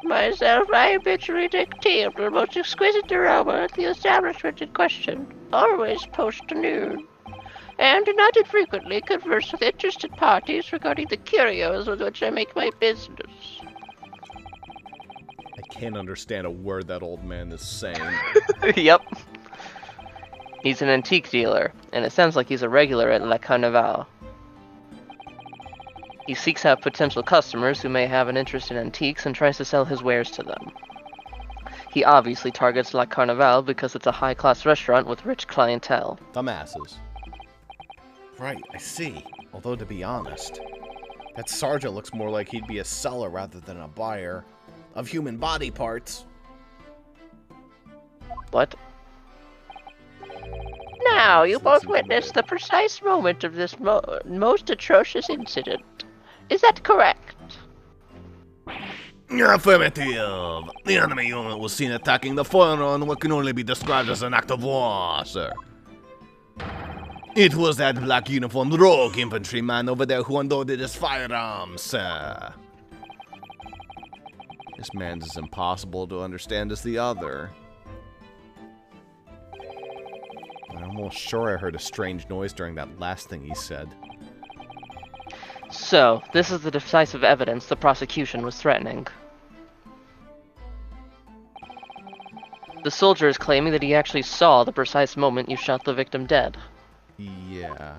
Myself, I habitually take tea of the most exquisite aroma at the establishment in question, always post-noon, and not infrequently converse with interested parties regarding the curios with which I make my business.
I can't understand a word that old man is saying.
Yep. He's an antique dealer, and it sounds like he's a regular at La Carnival. He seeks out potential customers who may have an interest in antiques and tries to sell his wares to them. He obviously targets La Carnival because it's a high-class restaurant with rich clientele.
Dumbasses. Right, I see. Although, to be honest, that sergeant looks more like he'd be a seller rather than a buyer of human body parts.
What?
Now, you both witnessed the precise moment of this most atrocious incident. Is that correct?
Affirmative. The enemy unit was seen attacking the foreigner on what can only be described as an act of war, sir. It was that black uniformed rogue infantryman over there who unloaded his firearms, sir.
This man's as impossible to understand as the other. I'm almost sure I heard a strange noise during that last thing he said.
So, this is the decisive evidence the prosecution was threatening. The soldier is claiming that he actually saw the precise moment you shot the victim dead.
Yeah.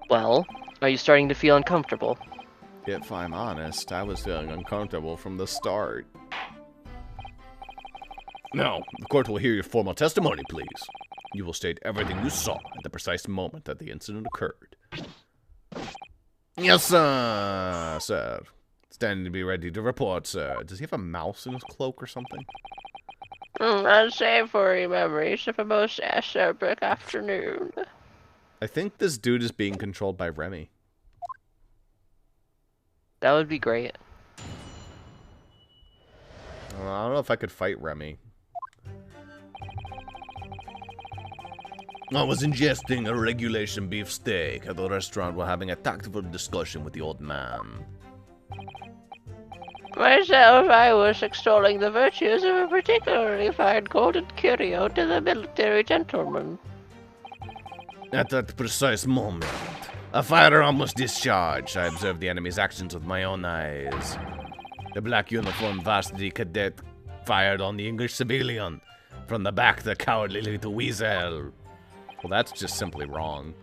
Well, are you starting to feel uncomfortable?
If I'm honest, I was feeling uncomfortable from the start.
Now, the court will hear your formal testimony, please. You will state everything you saw at the precise moment that the incident occurred.
Yes, sir. Standing to be ready to report, sir. Does he have a mouse in his cloak or something?
Unsavory memories of a most acerbic afternoon.
I think this dude is being controlled by Remy.
That would be great.
I don't know if I could fight Remy.
I was ingesting a regulation beef steak at the restaurant while having a tactful discussion with the old man.
Myself, I was extolling the virtues of a particularly fine golden curio to the military gentleman.
At that precise moment, a firearm was discharged. I observed the enemy's actions with my own eyes. The black uniformed varsity cadet fired on the English civilian. From the back, the cowardly little weasel.
Well, that's just simply wrong.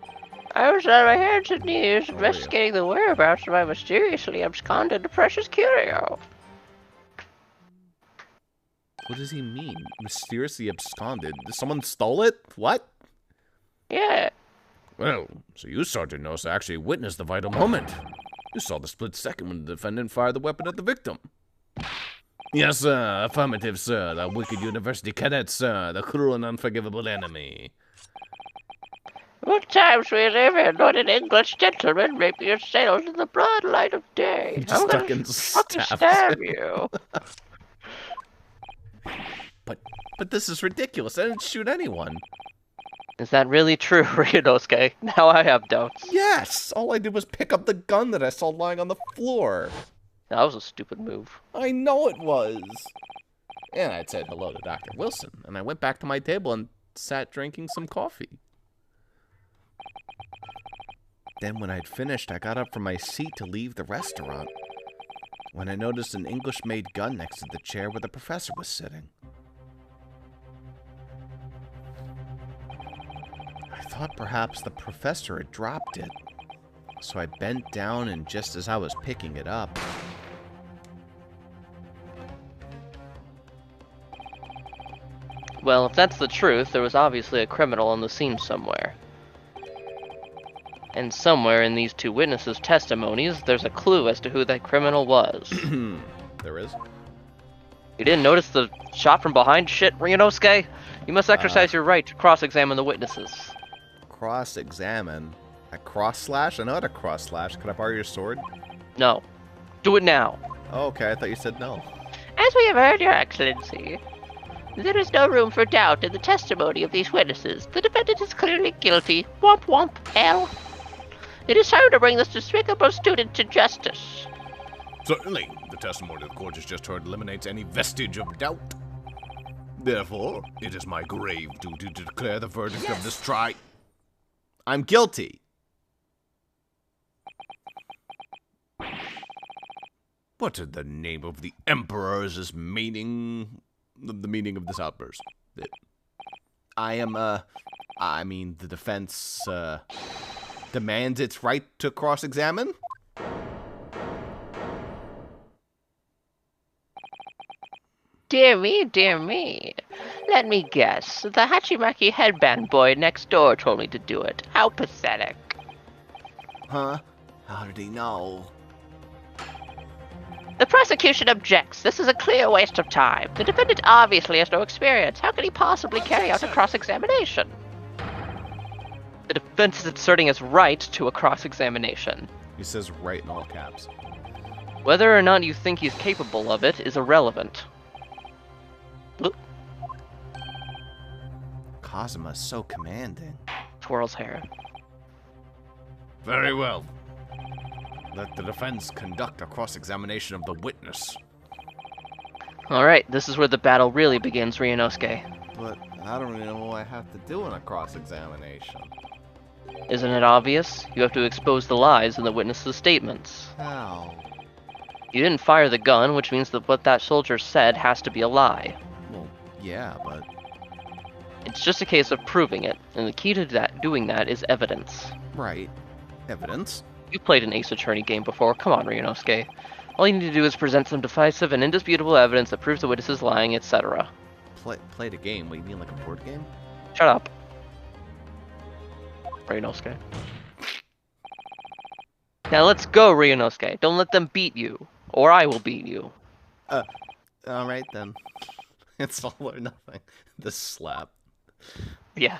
I was on my hands and knees investigating the whereabouts of my mysteriously absconded precious curio.
What does he mean? Mysteriously absconded? Someone stole it? What?
Yeah.
Well, so you, Sergeant Nosa, actually witnessed the vital moment. You saw the split second when the defendant fired the weapon at the victim. Yes, sir. Affirmative, sir. The wicked university cadet, sir. The cruel and unforgivable enemy.
What times we live in, when an English gentleman rapier sails in the broad light of day.
Just
I'm
stuck
gonna
in
fucking
stabs.
stab you.
But this is ridiculous. I didn't shoot anyone.
Is that really true, Ryunosuke? Now I have doubts.
Yes! All I did was pick up the gun that I saw lying on the floor.
That was a stupid move.
I know it was. And I'd said hello to Dr. Wilson, and I went back to my table and sat drinking some coffee. Then when I'd finished, I got up from my seat to leave the restaurant, when I noticed an English-made gun next to the chair where the professor was sitting. I thought perhaps the professor had dropped it, so I bent down, and just as I was picking it up,
Well, if that's the truth, there was obviously a criminal on the scene somewhere. And somewhere in these two witnesses' testimonies, there's a clue as to who that criminal was.
there is.
You didn't notice the shot from behind shit, Ryunosuke? You must exercise your right to cross-examine the witnesses.
Cross-examine? A cross-slash? I know how to cross-slash. Could I borrow your sword?
No. Do it now.
Oh, okay, I thought you said no.
As we have heard, Your Excellency, there is no room for doubt in the testimony of these witnesses. The defendant is clearly guilty. Womp womp, L. It is time to bring this despicable student to justice.
Certainly, the testimony the court has just heard eliminates any vestige of doubt. Therefore, it is my grave duty to declare the verdict of this trial.
I'm guilty.
What in the name of the Emperor is this meaning? The meaning of this outburst?
I mean, the defense, demands its right to cross-examine?
Dear me, dear me. Let me guess. The Hachimaki headband boy next door told me to do it. How pathetic.
Huh? How did he know?
The prosecution objects. This is a clear waste of time. The defendant obviously has no experience. How can he possibly carry out a cross-examination?
The defense is asserting its right to a cross-examination.
He says right in all caps.
Whether or not you think he's capable of it is irrelevant.
Kazuma's so commanding.
Twirls hair.
Very well. Let the defense conduct a cross-examination of the witness.
Alright, this is where the battle really begins, Ryunosuke.
But I don't really know what I have to do in a cross-examination.
Isn't it obvious? You have to expose the lies in the witness's statements.
How?
You didn't fire the gun, which means that what that soldier said has to be a lie.
Well, yeah, but...
It's just a case of proving it, and the key to doing that is evidence.
Right. Evidence?
You've played an Ace Attorney game before, come on, Ryunosuke. All you need to do is present some decisive and indisputable evidence that proves the witness is lying, etc.
Play the game? What, you mean like a board game?
Shut up. Ryunosuke. Now let's go, Ryunosuke. Don't let them beat you, or I will beat you.
Alright then. It's all or nothing. This slap.
Yeah.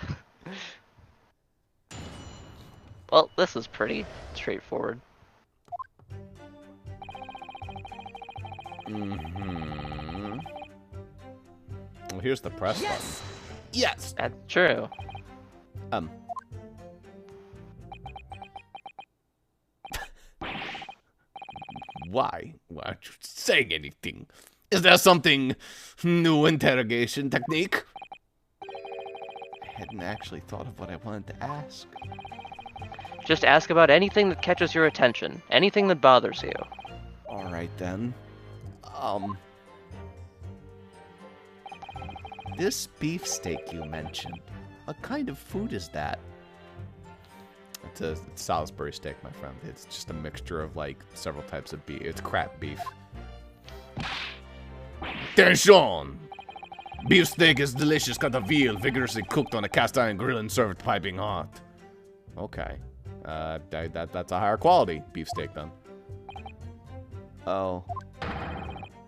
Well, this is pretty straightforward.
Mm-hmm. Well, here's the press button. Yes!
That's true.
Why? Why aren't you saying anything? Is there something new interrogation technique? I hadn't actually thought of what I wanted to ask.
Just ask about anything that catches your attention. Anything that bothers you.
Alright then. This beefsteak you mentioned, what kind of food is that? It's Salisbury steak, my friend. It's just a mixture of, like, several types of beef. It's crap beef.
Attention! Beefsteak is delicious cut of veal, vigorously cooked on a cast iron grill and served piping hot.
Okay. That's a higher quality beefsteak, then. Oh.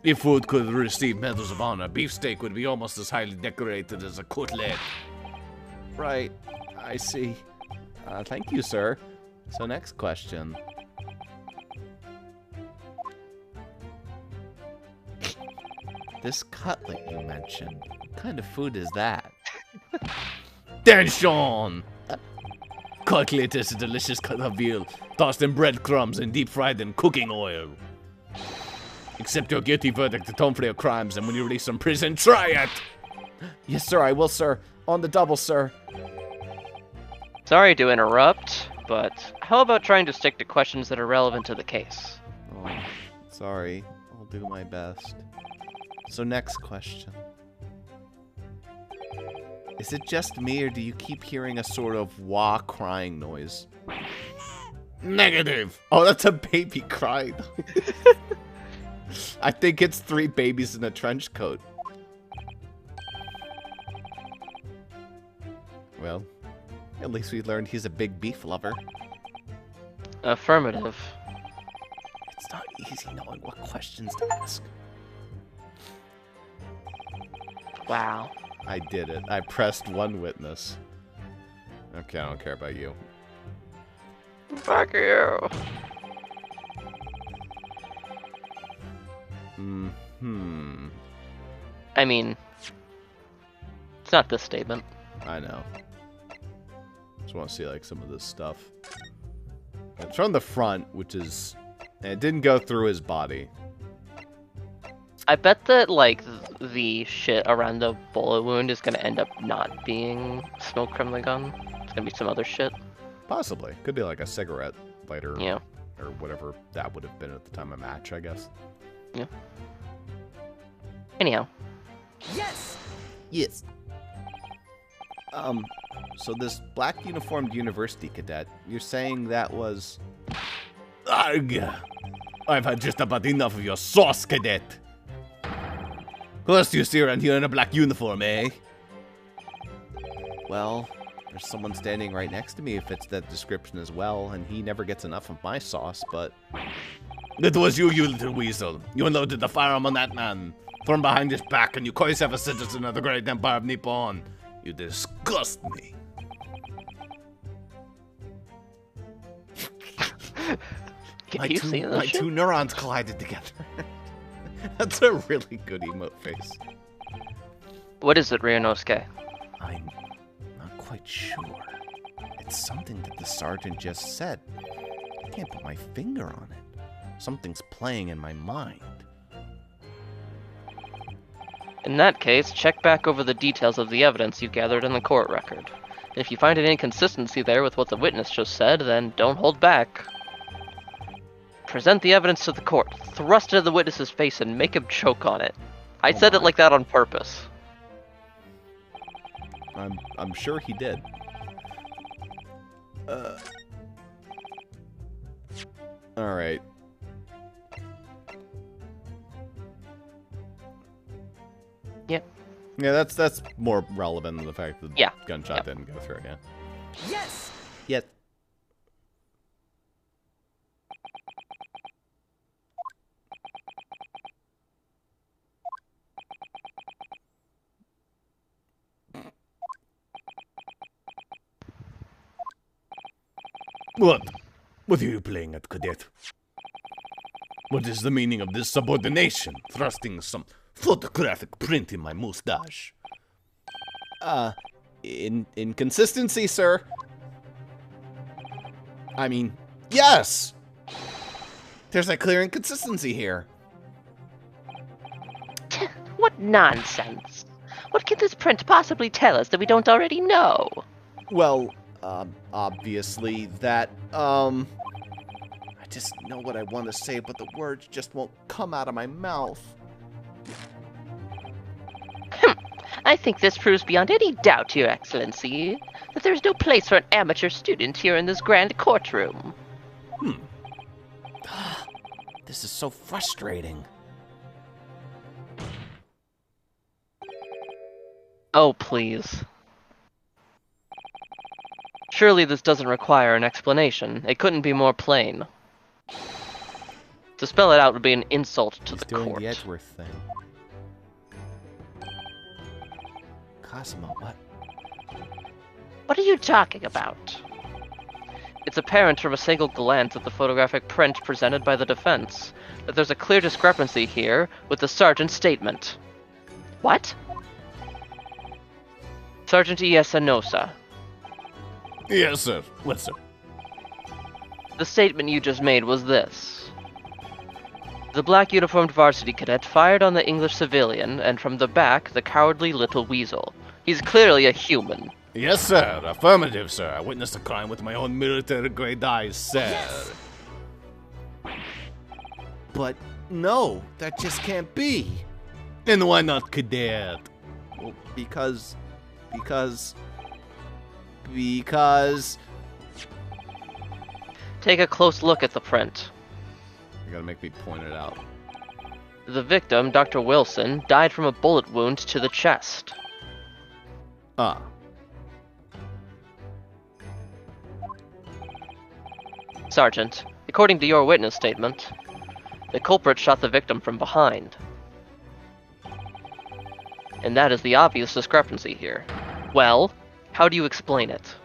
If food could receive medals of honor, beefsteak would be almost as highly decorated as a cutlet.
Right. I see. Thank you, sir. So next question. This cutlet you mentioned, what kind of food is that?
Attention! Cutlet is a delicious cut of veal, tossed in breadcrumbs and deep fried in cooking oil. Accept your guilty verdict, atone for your crimes, and when you release from prison, try it!
Yes, sir, I will, sir. On the double, sir.
Sorry to interrupt, but how about trying to stick to questions that are relevant to the case?
Oh, sorry. I'll do my best. So next question. Is it just me, or do you keep hearing a sort of wah crying noise?
Negative!
Oh, that's a baby crying. I think it's 3 babies in a trench coat. Well, at least we learned he's a big beef lover.
Affirmative.
It's not easy knowing what questions to ask.
Wow.
I did it. I pressed one witness. Okay, I don't care about you.
Fuck you.
Mm-hmm.
I mean, it's not this statement.
I know. Just want to see, like, some of this stuff. It's from the front, which is... And it didn't go through his body.
I bet that, like, the shit around the bullet wound is gonna end up not being smoke from the gun. It's gonna be some other shit.
Possibly. Could be like a cigarette lighter.
Yeah.
Or whatever that would have been at the time of match, I guess.
Yeah. Anyhow.
Yes!
Yes. So this black uniformed university cadet, you're saying that was...
Arg! I've had just about enough of your sauce, cadet. Who else do you see around here in a black uniform, eh?
Well, there's someone standing right next to me who fits that description as well, and he never gets enough of my sauce, but...
It was you, you little weasel. You unloaded the firearm on that man from behind his back, and you call yourself a citizen of the great empire of Nippon. You disgust me.
Can you see this shit?
2 neurons collided together. That's a really good emote face.
What is it, Ryunosuke?
I'm not quite sure. It's something that the sergeant just said. can't put my finger on it. Something's playing in my mind.
In that case, check back over the details of the evidence you gathered in the court record. If you find an inconsistency there with what the witness just said, then don't hold back. Present the evidence to the court, thrust it in the witness's face, and make him choke on it. I said it like that on purpose.
I'm sure he did. Alright.
Yep.
Yeah, that's more relevant than the fact that the gunshot
Yep.
didn't go through, yeah.
Yes!
Yet.
What? What are you playing at, cadet? What is the meaning of this subordination? Thrusting some photographic print in my mustache.
Inconsistency, sir. I mean, yes! There's a clear inconsistency here.
What nonsense! What can this print possibly tell us that we don't already know?
Well, obviously that, I just know what I want to say, but the words just won't come out of my mouth.
I think this proves beyond any doubt, Your Excellency, that there is no place for an amateur student here in this grand courtroom.
This is so frustrating.
Oh, please. Surely this doesn't require an explanation. It couldn't be more plain. To spell it out would be an insult to the
doing
court.
the Edgeworth thing. Cosmo, what?
What are you talking about?
It's apparent from a single glance at the photographic print presented by the defense that there's a clear discrepancy here with the sergeant's statement.
What?
Sergeant Iesanosa,
Yes, sir. What, sir?
the statement you just made was this. The black uniformed varsity cadet fired on the English civilian, and from the back, the cowardly little weasel. He's clearly a human.
Yes, sir. Affirmative, sir. I witnessed the crime with my own military-grade eyes, sir.
But no, that just can't be.
And why not, cadet?
Well, because...
Take a close look at the print.
You gotta make me point it out.
The victim, Dr. Wilson, died from a bullet wound to the chest. Sergeant, according to your witness statement, the culprit shot the victim from behind. And that is the obvious discrepancy here. Well, how do you explain it?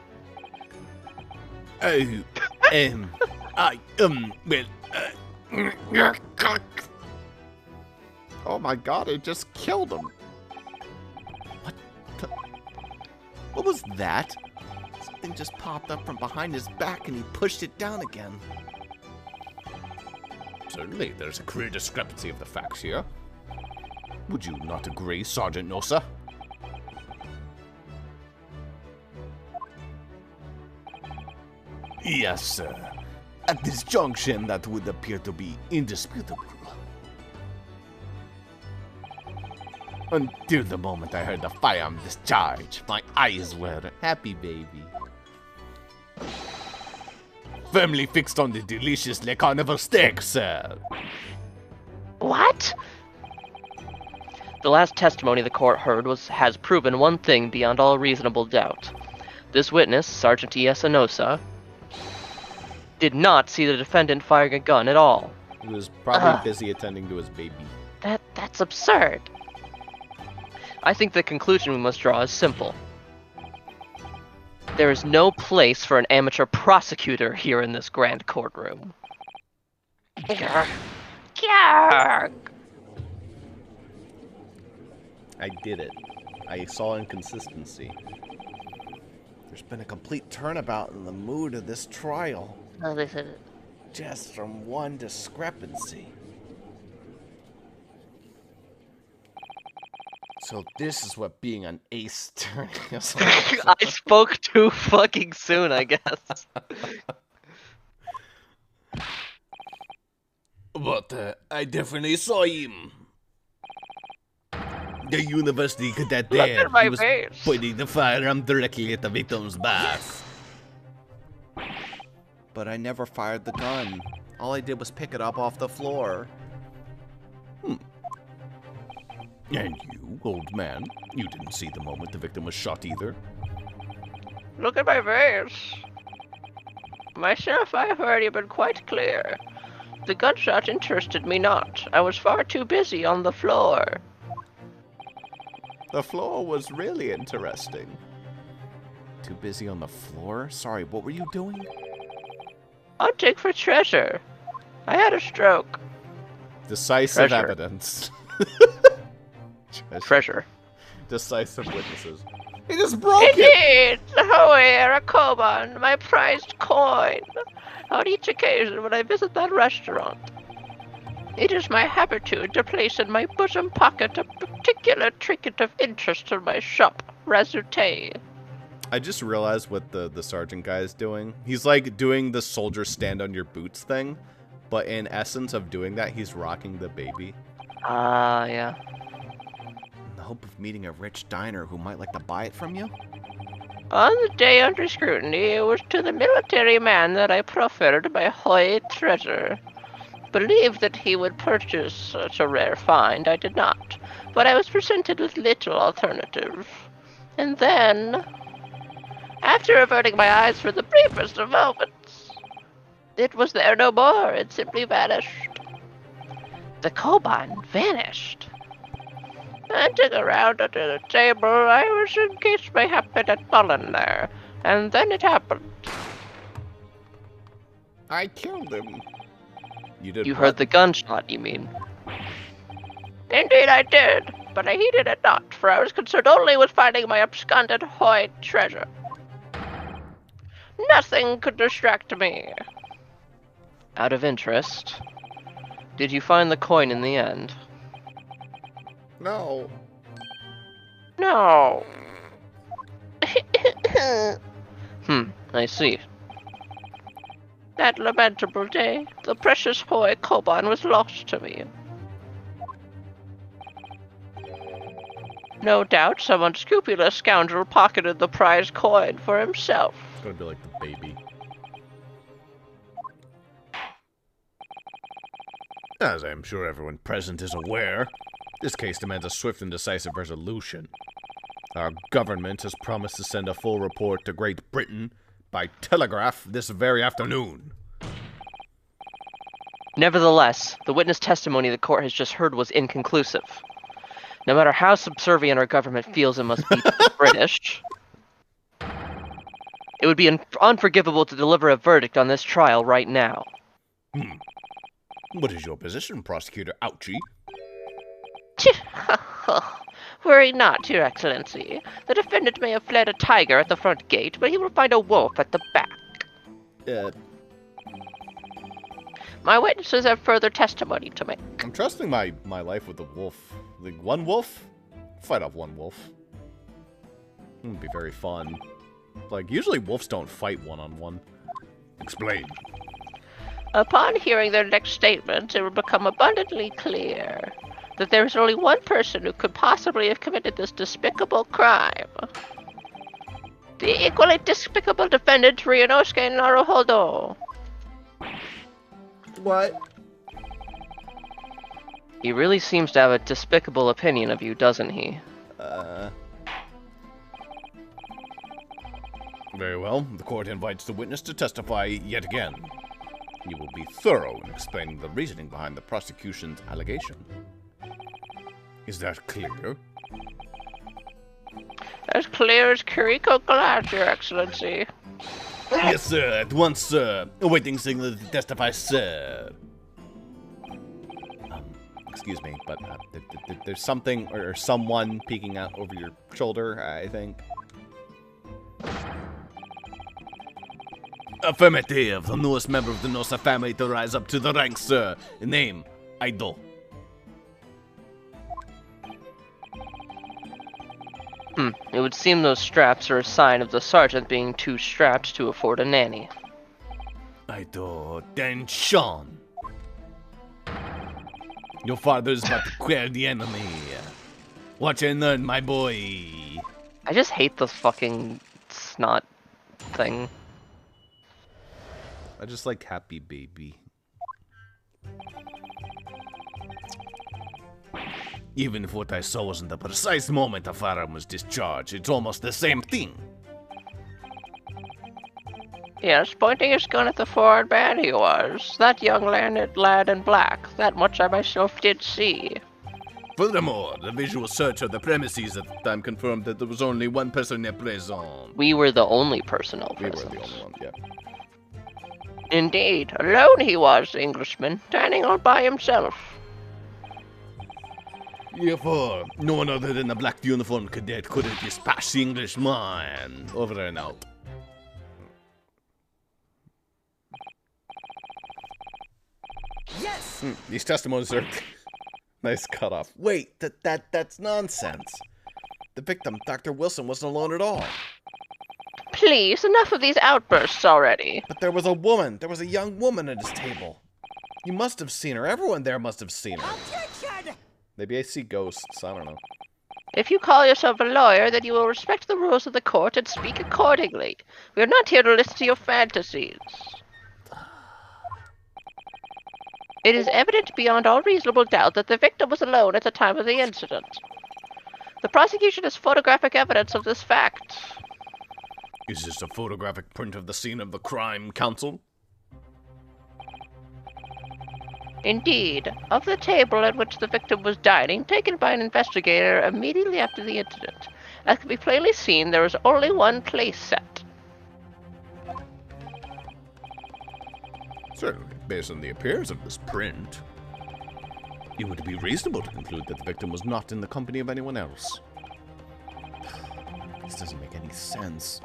Oh my god, it just killed him. What was that? Something just popped up from behind his back and he pushed it down again.
Certainly, there's a clear discrepancy of the facts here. Would you not agree, Sergeant Nosa?
Yes, sir. At this junction, that would appear to be indisputable. Until the moment I heard the firearm discharge, my eyes were happy, baby.
Firmly fixed on the delicious Le Carnival steak, sir.
What?
The last testimony the court heard has proven one thing beyond all reasonable doubt. This witness, Sergeant Iesanosa, did not see the defendant firing a gun at all.
He was probably busy attending to his baby.
That's absurd.
I think the conclusion we must draw is simple. There is no place for an amateur prosecutor here in this grand courtroom.
Yarg.
I did it. I saw inconsistency. There's been a complete turnabout in the mood of this trial.
Oh, this is
just from one discrepancy. So this is what being an ace turning us like.
I spoke too fucking soon, I guess.
But I definitely saw him. The university cadet
Look
there,
at my
he was
face.
pointing the firearm directly at the victim's back.
But I never fired the gun. All I did was pick it up off the floor.
And you, old man, you didn't see the moment the victim was shot either.
Look at my face. Myself, I have already been quite clear. The gunshot interested me not. I was far too busy on the floor.
The floor was really interesting. Too busy on the floor? Sorry, what were you doing?
Hunting for treasure. I had a stroke.
Decisive
Treasure.
evidence.
Treasure.
Decisive witnesses. He just broke it!
Indeed! Oh, here, a koban, my prized coin. On each occasion when I visit that restaurant, it is my habitude to place in my bosom pocket a particular trinket of interest in my shop, Razute.
I just realized what the sergeant guy is doing. He's like doing the soldier stand on your boots thing, but in essence of doing that, he's rocking the baby.
Ah, yeah.
In the hope of meeting a rich diner who might like to buy it from you?
On the day under scrutiny, it was to the military man that I proffered my hoy treasure. Believed that he would purchase such a rare find, I did not, but I was presented with little alternative. And then, after averting my eyes for the briefest of moments, it was there no more, it simply vanished. The koban vanished. Hunting around under the table, I was in case mayhap it had fallen there, and then it happened.
I killed him. You did
You
what?
heard the gunshot, you mean? Indeed I did, but I heeded it not, for I was concerned only with finding my absconded hoy treasure. Nothing could distract me. Out of interest, did you find the coin in the end?
No.
No. I see. That lamentable day, the precious hoy koban was lost to me. No doubt some unscrupulous scoundrel pocketed the prize coin for himself.
It's gonna be like the baby.
As I am sure everyone present is aware, this case demands a swift and decisive resolution. Our government has promised to send a full report to Great Britain by telegraph this very afternoon.
Nevertheless, the witness testimony the court has just heard was inconclusive. No matter how subservient our government feels it must be to the British, it would be unforgivable to deliver a verdict on this trial right now.
What is your position, Prosecutor Ouchie?
Worry not, Your Excellency. The defendant may have fled a tiger at the front gate, but he will find a wolf at the back. My witnesses have further testimony to make.
I'm trusting my life with the wolf. Like, one wolf? Fight off one wolf. It would be very fun. Like, usually wolves don't fight one-on-one.
Explain.
Upon hearing their next statement, it will become abundantly clear that there is only one person who could possibly have committed this despicable crime. The equally despicable defendant, Ryunosuke Naruhodo.
What?
He really seems to have a despicable opinion of you, doesn't he?
Very well. The court invites the witness to testify yet again. He will be thorough in explaining the reasoning behind the prosecution's allegation. Is that clear?
As clear as Kiriko glass, Your Excellency.
Yes, sir. At once, sir. Awaiting signal to testify, sir.
Excuse me, but there's something or someone peeking out over your shoulder, I think.
Affirmative. The newest member of the Nosa family to rise up to the ranks, sir. Name, Idol.
It would seem those straps are a sign of the sergeant being too strapped to afford a nanny.
Idol Tension. Your father's about to queer the enemy. Watch and learn, my boy.
I just hate this fucking snot thing.
I just like happy baby.
Even if what I saw wasn't the precise moment a firearm was discharged, it's almost the same thing.
Yes, pointing his gun at the forward man he was. That young lad in black. That much I myself did see.
Furthermore, the visual search of the premises at the time confirmed that there was only one personnel present.
We were the only personnel
We
present.
were the only one, yeah.
Indeed, alone he was, the Englishman, dining all by himself.
Therefore, no one other than the black uniformed cadet could have dispatched the Englishman. Over and out.
Yes!
These testimonies are nice cutoff. Wait, that's nonsense. The victim, Dr. Wilson, wasn't alone at all.
Please, enough of these outbursts already.
But there was a woman. There was a young woman at his table. You must have seen her. Everyone there must have seen her.
Objection!
Maybe I see ghosts. I don't know.
If you call yourself a lawyer, then you will respect the rules of the court and speak accordingly. We are not here to listen to your fantasies. It is evident beyond all reasonable doubt that the victim was alone at the time of the incident. The prosecution has photographic evidence of this fact.
Is this a photographic print of the scene of the crime, Counsel?
Indeed, of the table at which the victim was dining, taken by an investigator immediately after the incident. As can be plainly seen, there is only one place set.
Certainly, based on the appearance of this print, it would be reasonable to conclude that the victim was not in the company of anyone else.
This doesn't make any sense.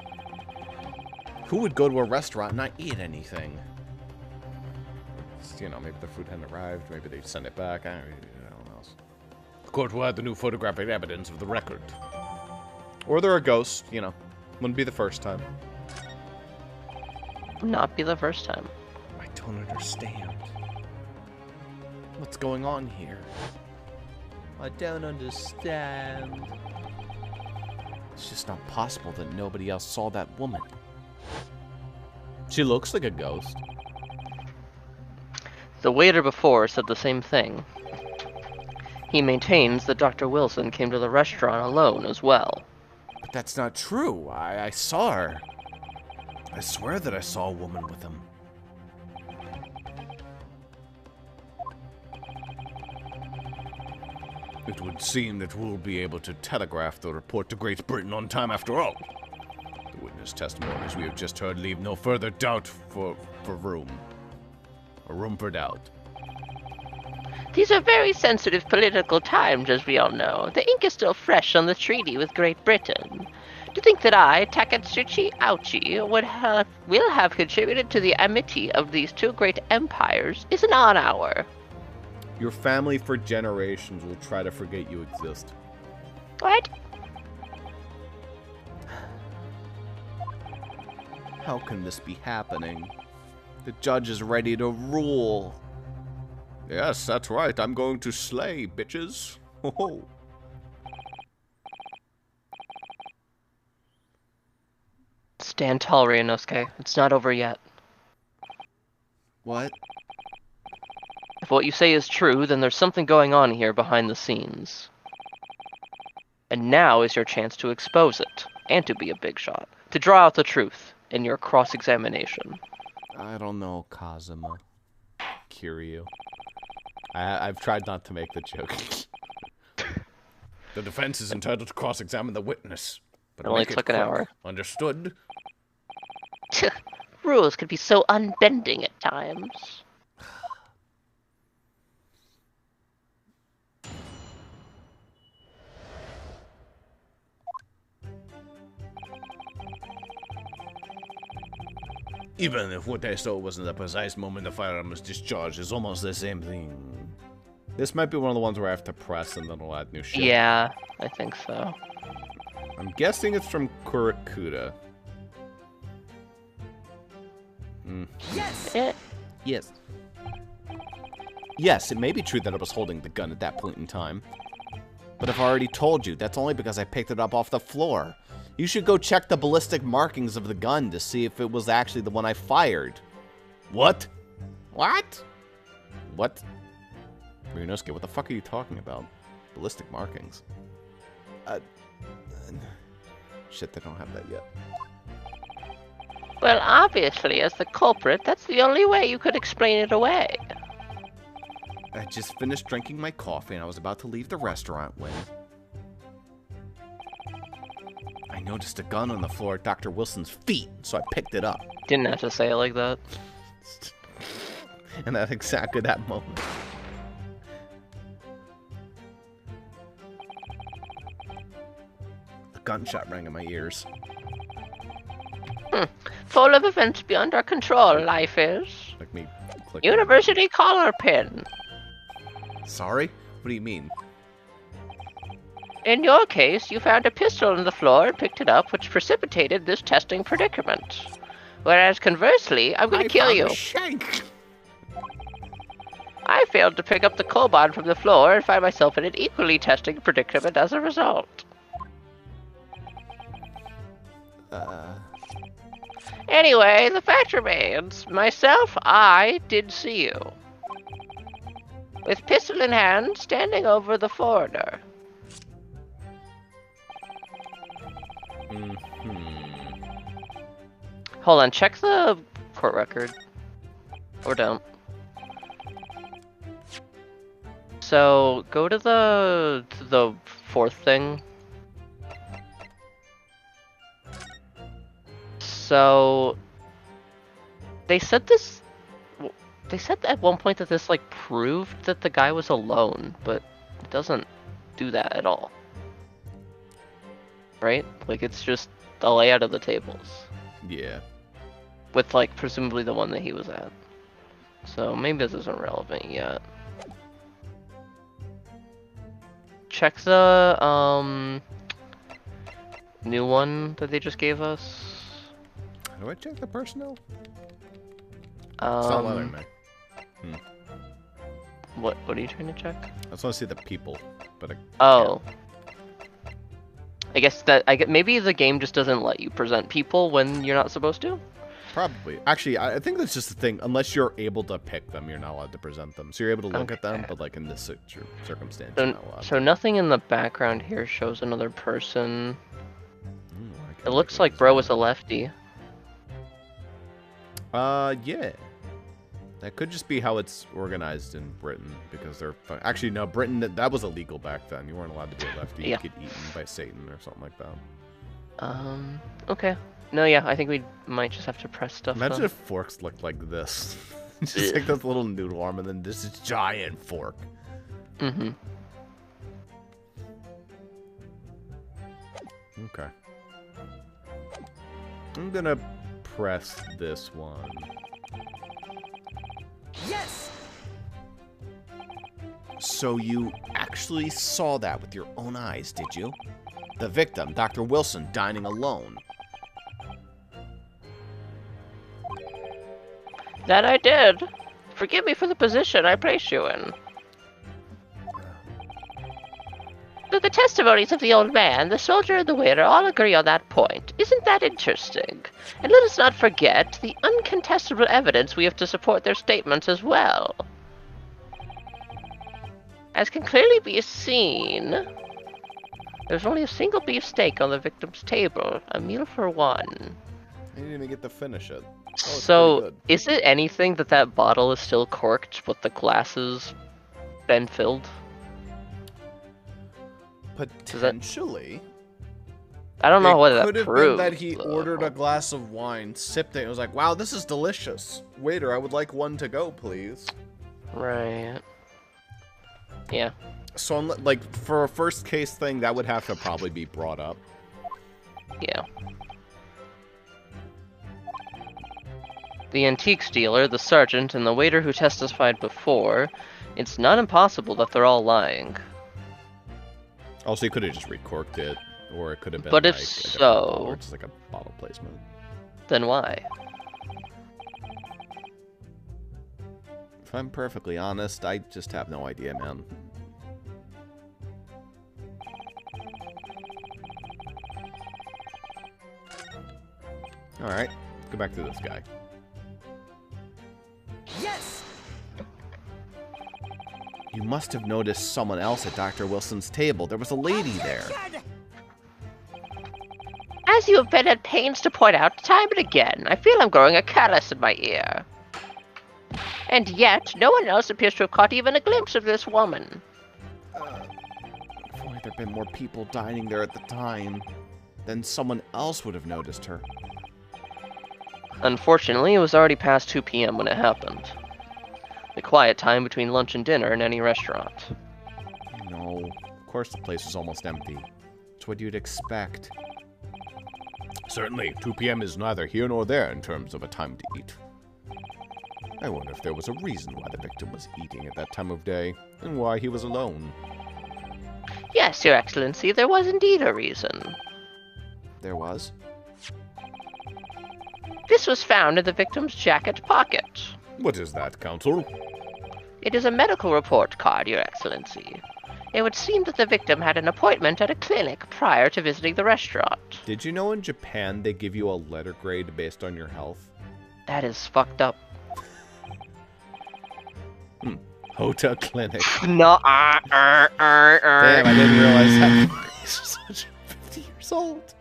Who would go to a restaurant and not eat anything? You know, maybe the food hadn't arrived. Maybe they sent it back. I don't know.
The court will add the new photographic evidence of the record.
Or they're a ghost, you know. Wouldn't be the first time.
Not be the first time.
I don't understand. What's going on here? I don't understand. It's just not possible that nobody else saw that woman. She looks like a ghost.
The waiter before said the same thing. He maintains that Dr. Wilson came to the restaurant alone as well.
But that's not true. I saw her. I swear that I saw a woman with him.
It would seem that we'll be able to telegraph the report to Great Britain on time after all. The witness testimonies we have just heard leave no further doubt for room. A room for doubt.
These are very sensitive political times, as we all know. The ink is still fresh on the treaty with Great Britain. To think that I, Takatsuchi Auchi, will have contributed to the amity of these two great empires is an on-hour.
Your family for generations will try to forget you exist.
What?
How can this be happening? The judge is ready to rule.
Yes, that's right. I'm going to slay, bitches. Ho ho.
Stand tall, Ryunosuke. It's not over yet.
What?
If what you say is true, then there's something going on here behind the scenes. And now is your chance to expose it, and to be a big shot. To draw out the truth in your cross-examination.
I don't know, Kazuma. Kiryu. I've tried not to make the joke.
The defense is entitled to cross-examine the witness. But
It only
make
took an
quick.
hour.
Understood?
Rules can be so unbending at times.
Even if what I saw wasn't the precise moment the firearm was discharged, it's almost the same thing.
This might be one of the ones where I have to press and then it'll add new shit.
Yeah, I think so.
I'm guessing it's from Kurakuda.
Yes!
Yes. Yes, it may be true that I was holding the gun at that point in time. But I've already told you, that's only because I picked it up off the floor. You should go check the ballistic markings of the gun to see if it was actually the one I fired. What? What? What? Ryunosuke, what the fuck are you talking about? Ballistic markings. Shit, they don't have that yet.
Well, obviously, as the culprit, that's the only way you could explain it away.
I just finished drinking my coffee and I was about to leave the restaurant when I noticed a gun on the floor at Dr. Wilson's feet, so I picked it up.
Didn't have to say it like that.
And at exactly that moment. A gunshot rang in my ears.
Full of events beyond our control, life is.
Like me clicking.
University collar pin.
Sorry? What do you mean?
In your case, you found a pistol on the floor and picked it up, which precipitated this testing predicament. Whereas conversely, I'm gonna kill you.
Shank.
I failed to pick up the koban from the floor and find myself in an equally testing predicament as a result. Anyway, the fact remains, myself, I did see you. With pistol in hand, standing over the foreigner.
Hold on, check the court record. Or don't. So, go to the fourth thing. So, they said at one point that this, like, proved that the guy was alone, but it doesn't do that at all. Right? Like, it's just the layout of the tables.
Yeah.
With, like, presumably the one that he was at. So, maybe this isn't relevant yet. Check the, new one that they just gave us.
How do I check the personnel? It's not letting me.
What are you trying to check?
I just want to see the people, but
Oh. I guess maybe the game just doesn't let you present people when you're not supposed to?
probably. Actually, I think that's just the thing. Unless you're able to pick them, you're not allowed to present them. So you're able to look at them, but like in this circumstance, you're not allowed.
So nothing in the background here shows another person. It looks like bro was a lefty.
Yeah. That could just be how it's organized in Britain, because they're... Actually, no, Britain, that was illegal back then. You weren't allowed to be a lefty.
Yeah.
You get eaten by Satan or something like that.
Okay. No, yeah, I think we might just have to press stuff.
Imagine if forks looked like this. Just like this little noodle arm, and then this giant fork.
Mm-hmm.
Okay. I'm gonna press this one.
Yes!
So you actually saw that with your own eyes, did you? The victim, Dr. Wilson, dining alone.
That I did. Forgive me for the position I placed you in. But the testimonies of the old man, the soldier, and the waiter all agree on that point. Isn't that interesting? And let us not forget the uncontestable evidence we have to support their statements as well. As can clearly be seen, there's only a single beef steak on the victim's table, a meal for one.
I didn't even get to finish it. Oh,
So, is it anything that bottle is still corked, but the glass has been filled?
Potentially.
I don't know whether that
could have
proves.
been that he ordered a glass of wine, sipped it, and was like, "Wow, this is delicious. Waiter, I would like one to go, please."
Right. Yeah.
So, like, for a first case thing, that would have to probably be brought up.
Yeah. the antiques dealer, the sergeant, and the waiter who testified before, it's not impossible that they're all lying.
Also, you could have just recorked it, or it could have been
But
like
if
a different
so-
bottle, or just like a bottle placement.
Then why?
If I'm perfectly honest, I just have no idea, man. Alright, let's go back to this guy.
Yes!
You must have noticed someone else at Dr. Wilson's table. There was a lady there.
As you have been at pains to point out time and again, I feel I'm growing a callus in my ear. And yet, no one else appears to have caught even a glimpse of this woman.
If only there'd been more people dining there at the time, then someone else would have noticed her.
Unfortunately, it was already past 2 p.m. when it happened. The quiet time between lunch and dinner in any restaurant.
No, of course the place was almost empty. It's what you'd expect.
Certainly, 2 p.m. is neither here nor there in terms of a time to eat.
I wonder if there was a reason why the victim was eating at that time of day, and why he was alone.
Yes, Your Excellency, there was indeed a reason.
There was?
This was found in the victim's jacket pocket.
What is that, Counsel?
It is a medical report card, Your Excellency. It would seem that the victim had an appointment at a clinic prior to visiting the restaurant.
Did you know in Japan they give you a letter grade based on your health?
That is fucked up.
Hota Clinic.
No,
Damn, I didn't realize that. He's such 50 years old.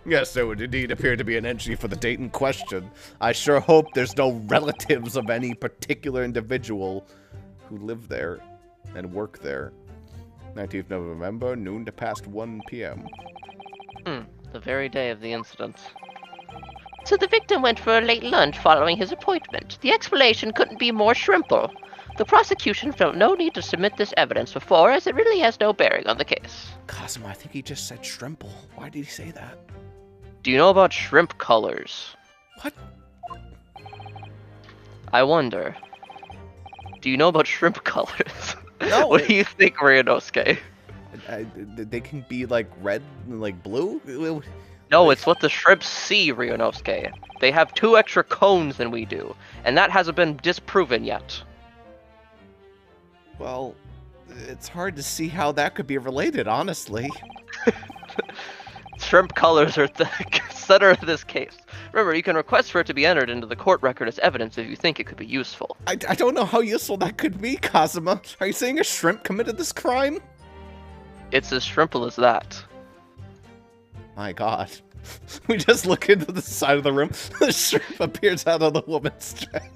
Yes, there would indeed appear to be an entry for the date in question. I sure hope there's no relatives of any particular individual
Who live there and work there. 19th of November, noon to past 1 p.m.
The very day of the incident.
So the victim went for a late lunch following his appointment. The explanation couldn't be more shrimple. The prosecution felt no need to submit this evidence before, as it really has no bearing on the case.
Cosmo, I think he just said shrimple. Why did he say that?
Do you know about shrimp colors?
What?
I wonder. Do you know about shrimp colors?
No.
What do you think, Ryunosuke?
They can be like red and like blue?
No, it's what the shrimps see, Ryunosuke. They have 2 extra cones than we do, and that hasn't been disproven yet.
Well, it's hard to see how that could be related, honestly.
Shrimp colors are the center of this case. Remember, you can request for it to be entered into the court record as evidence if you think it could be useful.
I don't know how useful that could be, Kazuma. Are you saying a shrimp committed this crime?
It's as shrimple as that.
My god. We just look into the side of the room. The shrimp appears out of the woman's dress.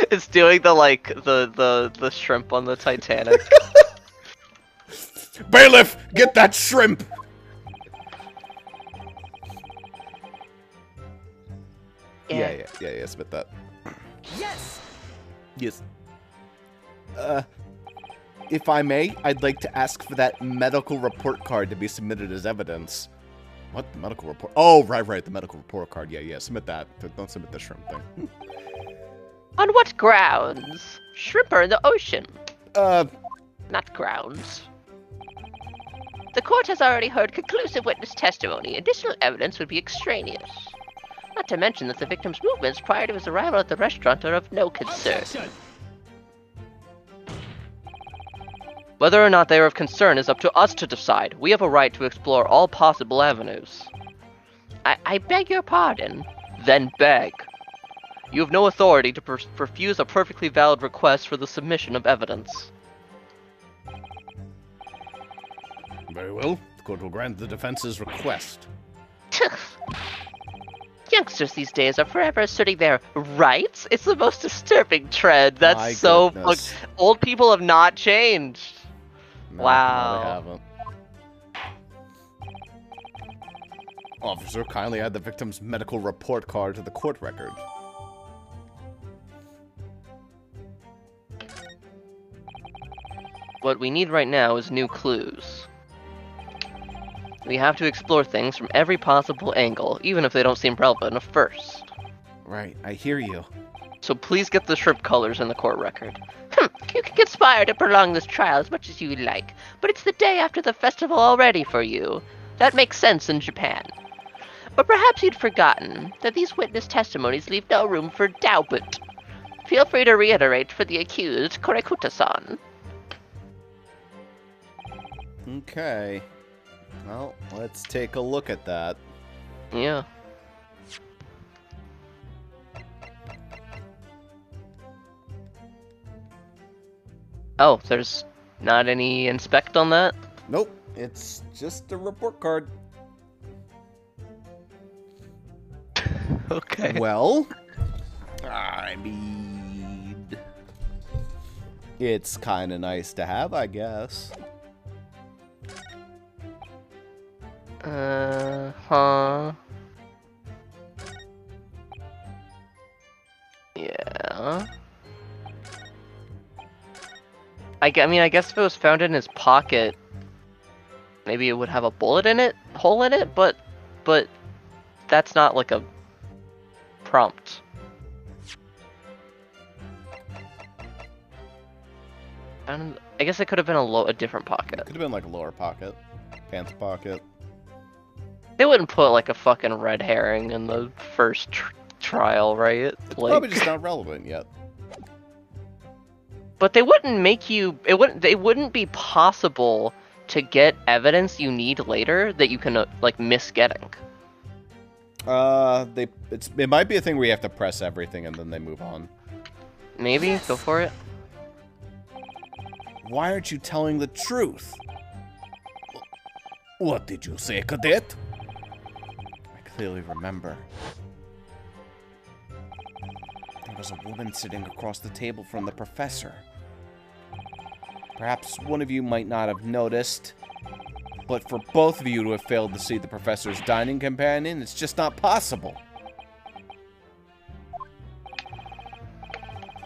It's doing the, like, the shrimp on the Titanic.
Bailiff, get that shrimp!
Yeah, submit that.
Yes!
Yes. If I may, I'd like to ask for that medical report card to be submitted as evidence. What medical report? Oh, right, the medical report card. Yeah, submit that. Don't submit the shrimp thing.
On what grounds? Shrimp are in the ocean. Not grounds. The court has already heard conclusive witness testimony. Additional evidence would be extraneous. Not to mention that the victim's movements prior to his arrival at the restaurant are of no concern.
Whether or not they are of concern is up to us to decide. We have a right to explore all possible avenues.
I beg your pardon.
Then beg. You have no authority to refuse a perfectly valid request for the submission of evidence.
Very well. The court will grant the defense's request.
Youngsters these days are forever asserting their rights. It's the most disturbing trend. That's
My
so
goodness.
Old people have not changed.
No,
Wow.
No, they haven't. Officer, kindly add the victim's medical report card to the court record.
What we need right now is new clues. We have to explore things from every possible angle, even if they don't seem relevant at first.
Right, I hear you.
So please get the shrimp colors in the court record.
You can conspire to prolong this trial as much as you like, but it's the day after the festival already for you. That makes sense in Japan. Or perhaps you'd forgotten that these witness testimonies leave no room for doubt. Feel free to reiterate for the accused, Korekuta-san.
Okay. Well, let's take a look at that.
Yeah. Oh, there's not any inspect on that?
Nope, it's just a report card.
Okay.
Well, I mean, it's kind of nice to have, I guess.
Huh. Yeah. I mean, I guess if it was found in his pocket, maybe it would have a bullet in it, hole in it, but that's not like a prompt. I guess it could have been a different pocket.
It could have been like a lower pocket, pants pocket.
They wouldn't put like a fucking red herring in the first trial, right?
It's
Like,
probably just not relevant yet.
but they wouldn't make you. It wouldn't be possible to get evidence you need later that you can like miss getting.
It might be a thing where you have to press everything and then they move on.
Maybe go for it.
Why aren't you telling the truth? What did you say, cadet? I clearly remember. There was a woman sitting across the table from the professor. Perhaps one of you might not have noticed, but for both of you to have failed to see the professor's dining companion, it's just not possible.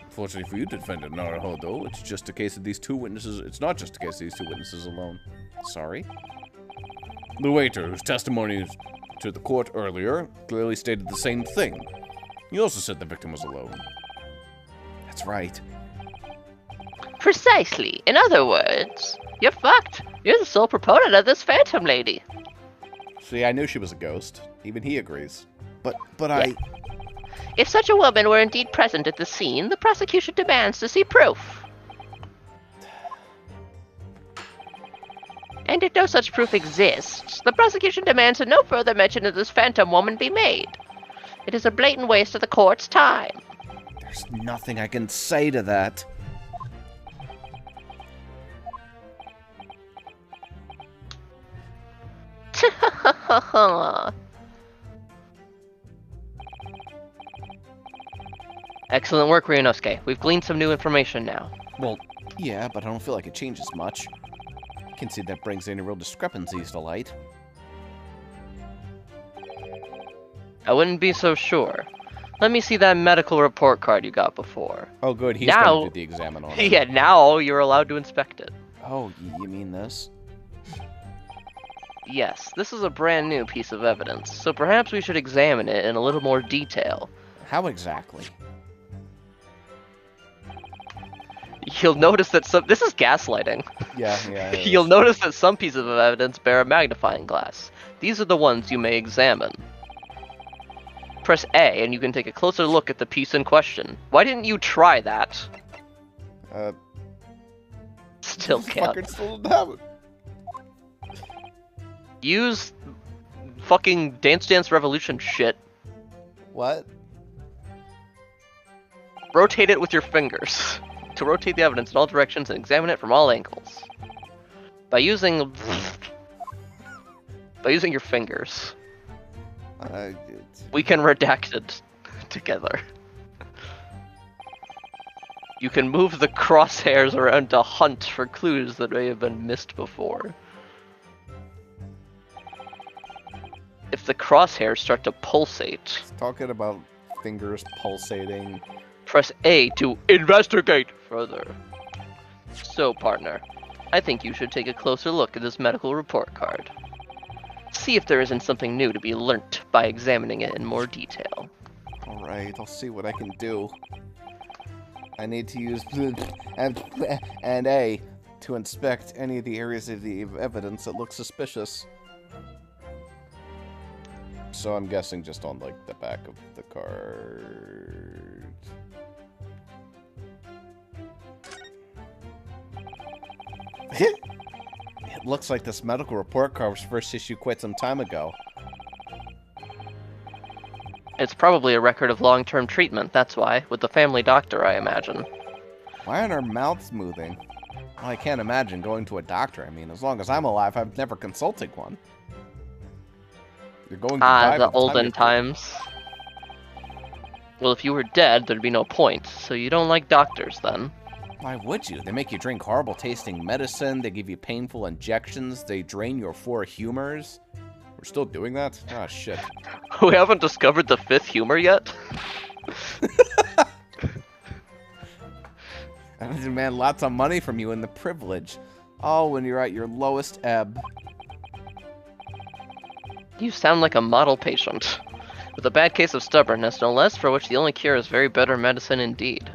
Fortunately for you, Defendant Naruhodo, it's just a case of these two witnesses. It's not just a case of these two witnesses alone. Sorry. The waiter, whose testimony to the court earlier, clearly stated the same thing. He also said the victim was alone. That's right.
Precisely. In other words, you're fucked. You're the sole proponent of this phantom lady.
See, I knew she was a ghost. Even he agrees. But I...
If such a woman were indeed present at the scene, the prosecution demands to see proof. And if no such proof exists, the prosecution demands that no further mention of this phantom woman be made. It is a blatant waste of the court's time.
There's nothing I can say to that.
Excellent work, Ryunosuke. We've gleaned some new information now.
Well, yeah, but I don't feel like it changes much. I can't see that brings any real discrepancies to light.
I wouldn't be so sure. Let me see that medical report card you got before.
Oh, good. He's
Now-
going to do the exam on it.
Yeah, now you're allowed to inspect it.
Oh, you mean this?
Yes, this is a brand new piece of evidence, so perhaps we should examine it in a little more detail.
How exactly?
You'll notice that this is gaslighting.
Yeah.
You'll notice that some pieces of evidence bear a magnifying glass. These are the ones you may examine. Press A and you can take a closer look at the piece in question. Why didn't you try that? Still can't.
Fucker still don't have it.
Use fucking Dance Dance Revolution shit.
What?
Rotate it with your fingers. To rotate the evidence in all directions and examine it from all angles. By using your fingers. We can redact it together. You can move the crosshairs around to hunt for clues that may have been missed before. If the crosshairs start to pulsate,
Talking about fingers pulsating.
press A to investigate further. So, partner, I think you should take a closer look at this medical report card. See if there isn't something new to be learnt by examining it in more detail.
Alright, I'll see what I can do. I need to use and A to inspect any of the areas of the evidence that look suspicious. So I'm guessing just on, like, the back of the card. It looks like this medical report card was first issued quite some time ago.
It's probably a record of long-term treatment, that's why. With the family doctor, I imagine.
Why aren't our mouths moving? Well, I can't imagine going to a doctor. I mean, as long as I'm alive, I've never consulted one. You're going to die
The
by the
olden
time
times. Well, if you were dead, there'd be no point. So you don't like doctors, then?
Why would you? They make you drink horrible tasting medicine, they give you painful injections, they drain your four humors. We're still doing that? Ah, shit.
We haven't discovered the fifth humor yet?
I demand lots of money from you and the privilege. Oh, when you're at your lowest ebb.
You sound like a model patient. With a bad case of stubbornness, no less, for which the only cure is very bitter medicine indeed.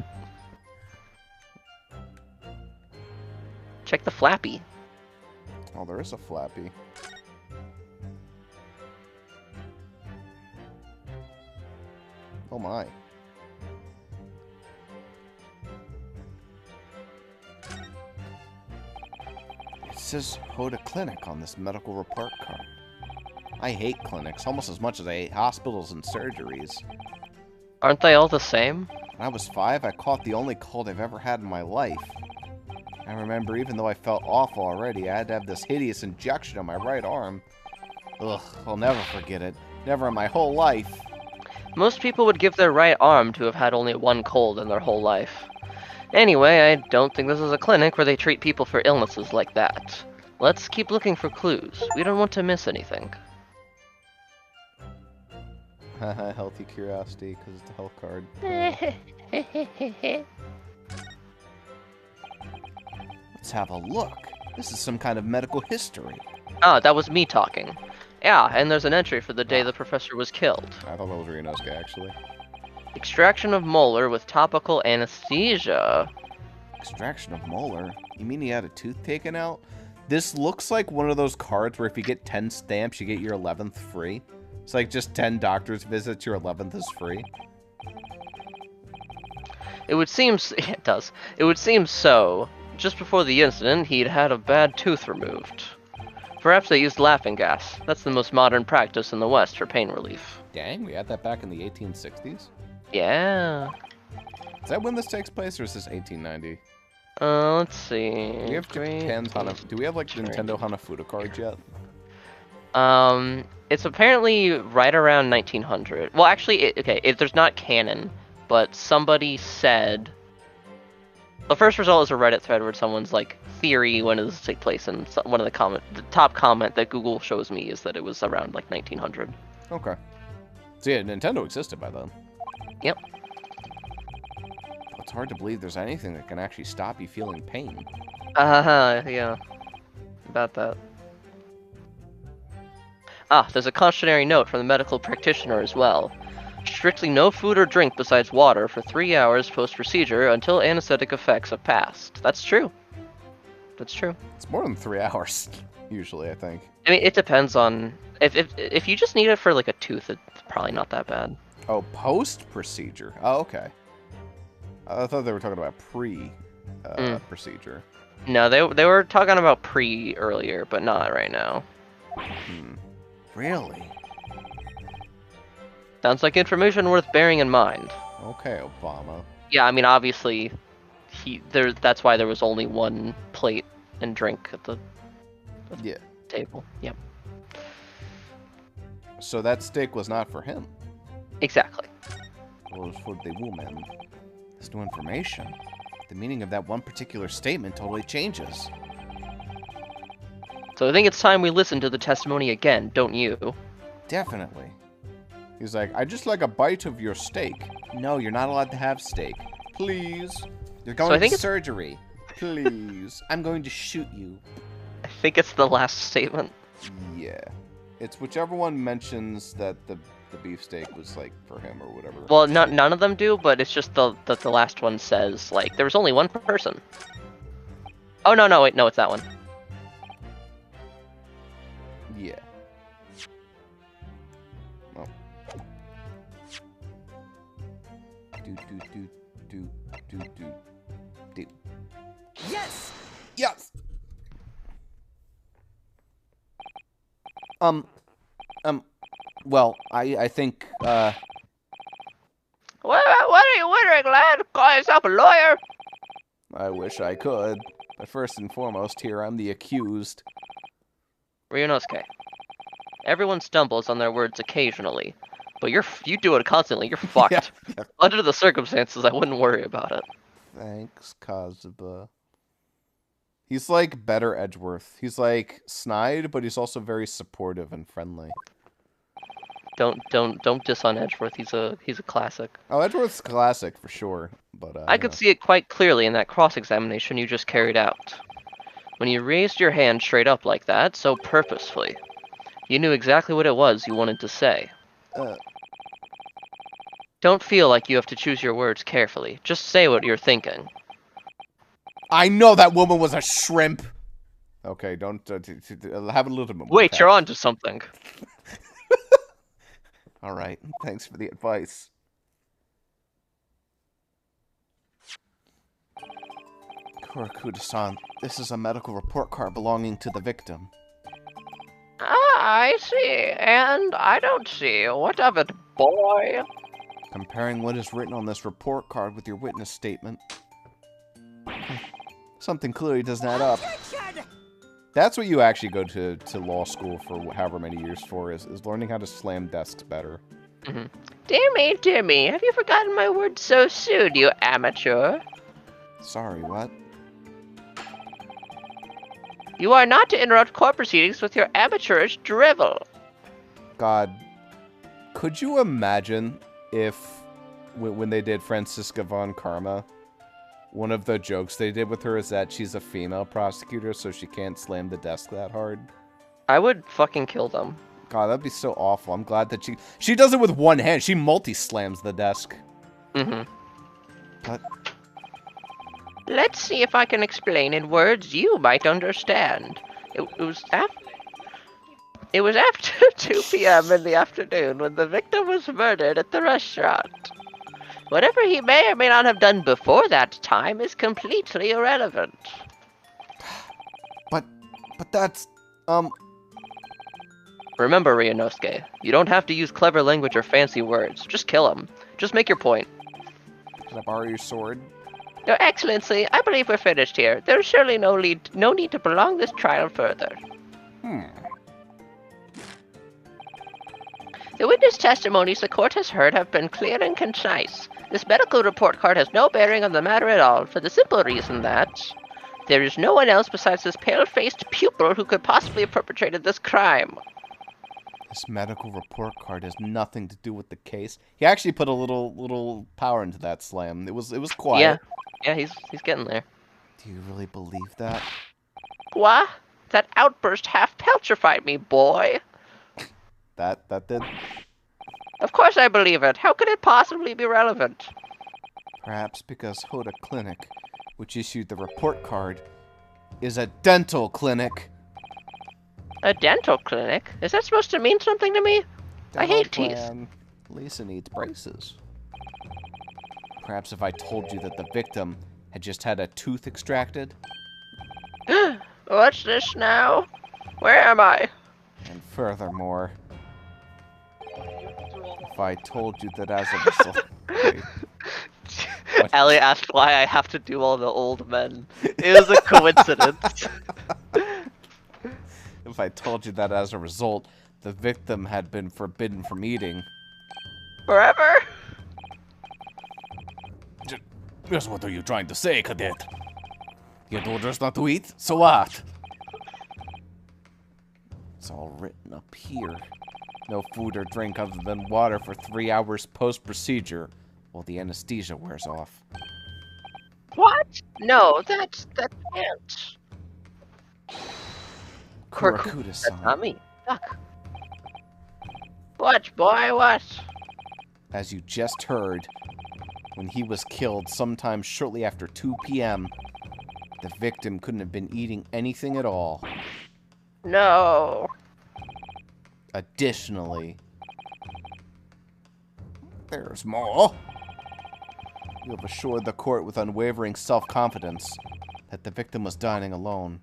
Check the flappy.
Oh, there is a flappy. Oh my. It says Hoda Clinic on this medical report card. I hate clinics almost as much as I hate hospitals and surgeries.
Aren't they all the same?
When I was 5, I caught the only cold I've ever had in my life. I remember even though I felt awful already, I had to have this hideous injection on my right arm. Ugh, I'll never forget it. Never in my whole life.
Most people would give their right arm to have had only one cold in their whole life. Anyway, I don't think this is a clinic where they treat people for illnesses like that. Let's keep looking for clues. We don't want to miss anything.
Haha, healthy curiosity, because it's a health card. Let's have a look. This is some kind of medical history.
Ah, that was me talking. Yeah, and there's an entry for the day the professor was killed.
I thought that was Renosuke, actually.
Extraction of molar with topical anesthesia.
Extraction of molar? You mean he had a tooth taken out? This looks like one of those cards where if you get 10 stamps, you get your 11th free. It's like just 10 doctor's visits, your 11th is free.
It would seem... It does. It would seem so. Just before the incident, he'd had a bad tooth removed. Perhaps they used laughing gas. That's the most modern practice in the West for pain relief.
Dang, we had that back in the 1860s?
Yeah.
Is that when this takes place, or is this 1890?
Let's see.
Do we have Japan's do we have like Nintendo Hanafuda cards yet?
It's apparently right around 1900. Well, actually, there's not canon, but somebody said... The first result is a Reddit thread where someone's like, theory, when does this take place? And one of the top comment that Google shows me is that it was around like 1900.
Okay. So yeah, Nintendo existed by then.
Yep.
It's hard to believe there's anything that can actually stop you feeling pain.
Yeah. About that. Ah, there's a cautionary note from the medical practitioner as well. Strictly no food or drink besides water for 3 hours post-procedure until anesthetic effects have passed. That's true. That's true.
It's more than 3 hours, usually, I think.
I mean, it depends on... If you just need it for, like, a tooth, it's probably not that bad.
Oh, post-procedure. Oh, okay. I thought they were talking about pre-procedure.
No, they were talking about pre earlier, but not right now.
Really?
Sounds like information worth bearing in mind.
Okay, Obama.
Yeah, I mean, obviously, that's why there was only one plate and drink at the table. Yep.
So that steak was not for him?
Exactly.
It was for the woman. There's no information. The meaning of that one particular statement totally changes.
So I think it's time we listen to the testimony again, don't you?
Definitely. He's like, I just like a bite of your steak. No, you're not allowed to have steak. Please. You're going to surgery. Please. I'm going to shoot you.
I think it's the last statement.
Yeah. It's whichever one mentions that the the beefsteak was like for him or whatever.
Well, none of them do, but it's just the last one says like there was only one person. Oh no, wait, no, it's that one.
Yeah. Oh. Do.
Yes!
Yes. Well, I think
What are you wondering, lad? Call yourself a lawyer?
I wish I could. But first and foremost, here I'm the accused.
Ryunosuke. Everyone stumbles on their words occasionally, but you do it constantly. You're fucked.
Yeah.
Under the circumstances, I wouldn't worry about it.
Thanks, Kazuba. He's like better Edgeworth. He's like snide, but he's also very supportive and friendly.
Don't diss on Edgeworth. He's a classic.
Oh, Edgeworth's classic for sure. But
I could see it quite clearly in that cross-examination you just carried out. When you raised your hand straight up like that, so purposefully, you knew exactly what it was you wanted to say. Don't feel like you have to choose your words carefully. Just say what you're thinking.
I know that woman was a shrimp. Okay, don't have a little bit more.
Wait,
tact.
you're on to something.
All right, thanks for the advice. Kurakuda-san, this is a medical report card belonging to the victim.
Ah, I see. And I don't see. What of it, boy?
Comparing what is written on this report card with your witness statement. Something clearly doesn't add up. That's what you actually go to law school for however many years for, is learning how to slam desks better.
Mm-hmm.
Dear me, have you forgotten my words so soon, you amateur?
Sorry, what?
You are not to interrupt court proceedings with your amateurish drivel.
God, could you imagine if, when they did Franziska von Karma, one of the jokes they did with her is that she's a female prosecutor, so she can't slam the desk that hard?
I would fucking kill them.
God, that'd be so awful. I'm glad that she does it with one hand. She multi-slams the desk.
Mm-hmm.
But
Let's see if I can explain in words you might understand. It was after 2 p.m. in the afternoon when the victim was murdered at the restaurant. Whatever he may or may not have done before that time is completely irrelevant.
But that's,
Remember, Ryunosuke, you don't have to use clever language or fancy words. Just kill him. Just make your point.
Can I borrow your sword?
Your Excellency, I believe we're finished here. There's surely no need to prolong this trial further. The witness testimonies the court has heard have been clear and concise. This medical report card has no bearing on the matter at all, for the simple reason that there is no one else besides this pale-faced pupil who could possibly have perpetrated this crime.
This medical report card has nothing to do with the case. He actually put a little power into that slam. It was quiet.
Yeah, he's getting there.
Do you really believe that?
What? That outburst half petrified me, boy.
That did?
Of course I believe it. How could it possibly be relevant?
Perhaps because Hoda Clinic, which issued the report card, is a dental clinic.
A dental clinic? Is that supposed to mean something to me? I hate teeth.
Lisa needs braces. Perhaps if I told you that the victim had just had a tooth extracted?
What's this now? Where am I?
And furthermore, if I told you that as a result... Wait. What?
Ellie asked why I have to do all the old men. It was a coincidence.
If I told you that as a result, the victim had been forbidden from eating.
Forever?
Just what are you trying to say, Cadet? You told us not to eat, so what? It's all written up here. No food or drink other than water for 3 hours post-procedure while the anesthesia wears off.
What? No, that can't.
Kurakuda-san.
Not me. Fuck.
What, boy, what?
As you just heard, when he was killed sometime shortly after 2 p.m., the victim couldn't have been eating anything at all.
No.
Additionally, there's more. You have assured the court with unwavering self-confidence that the victim was dining alone.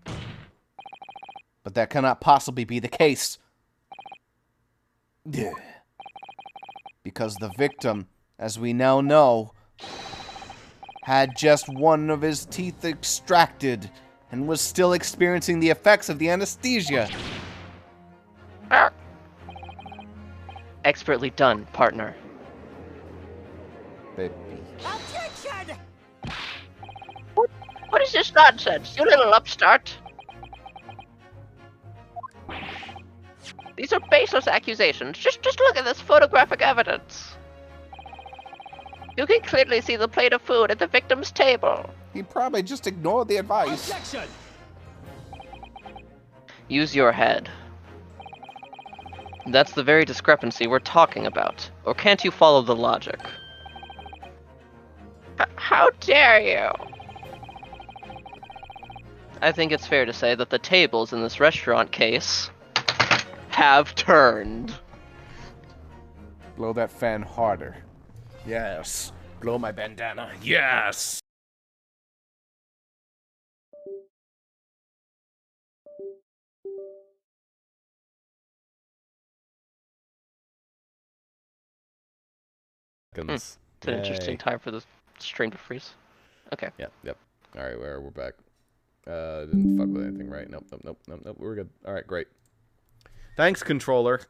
But that cannot possibly be the case. Because the victim, as we now know, had just one of his teeth extracted and was still experiencing the effects of the anesthesia.
Expertly done, partner.
Baby.
Objection!
What is this nonsense, you little upstart? These are baseless accusations. Just look at this photographic evidence. You can clearly see the plate of food at the victim's table.
He probably just ignored the advice.
Objection!
Use your head. That's the very discrepancy we're talking about. Or can't you follow the logic?
How dare you?
I think it's fair to say that the tables in this restaurant case have turned.
Blow that fan harder. Yes. Blow my bandana.
Yes!
It's an interesting time for the stream to freeze. Okay.
Yep. Alright, we're back. Didn't fuck with anything, right? Nope. We're good. Alright, great. Thanks, controller.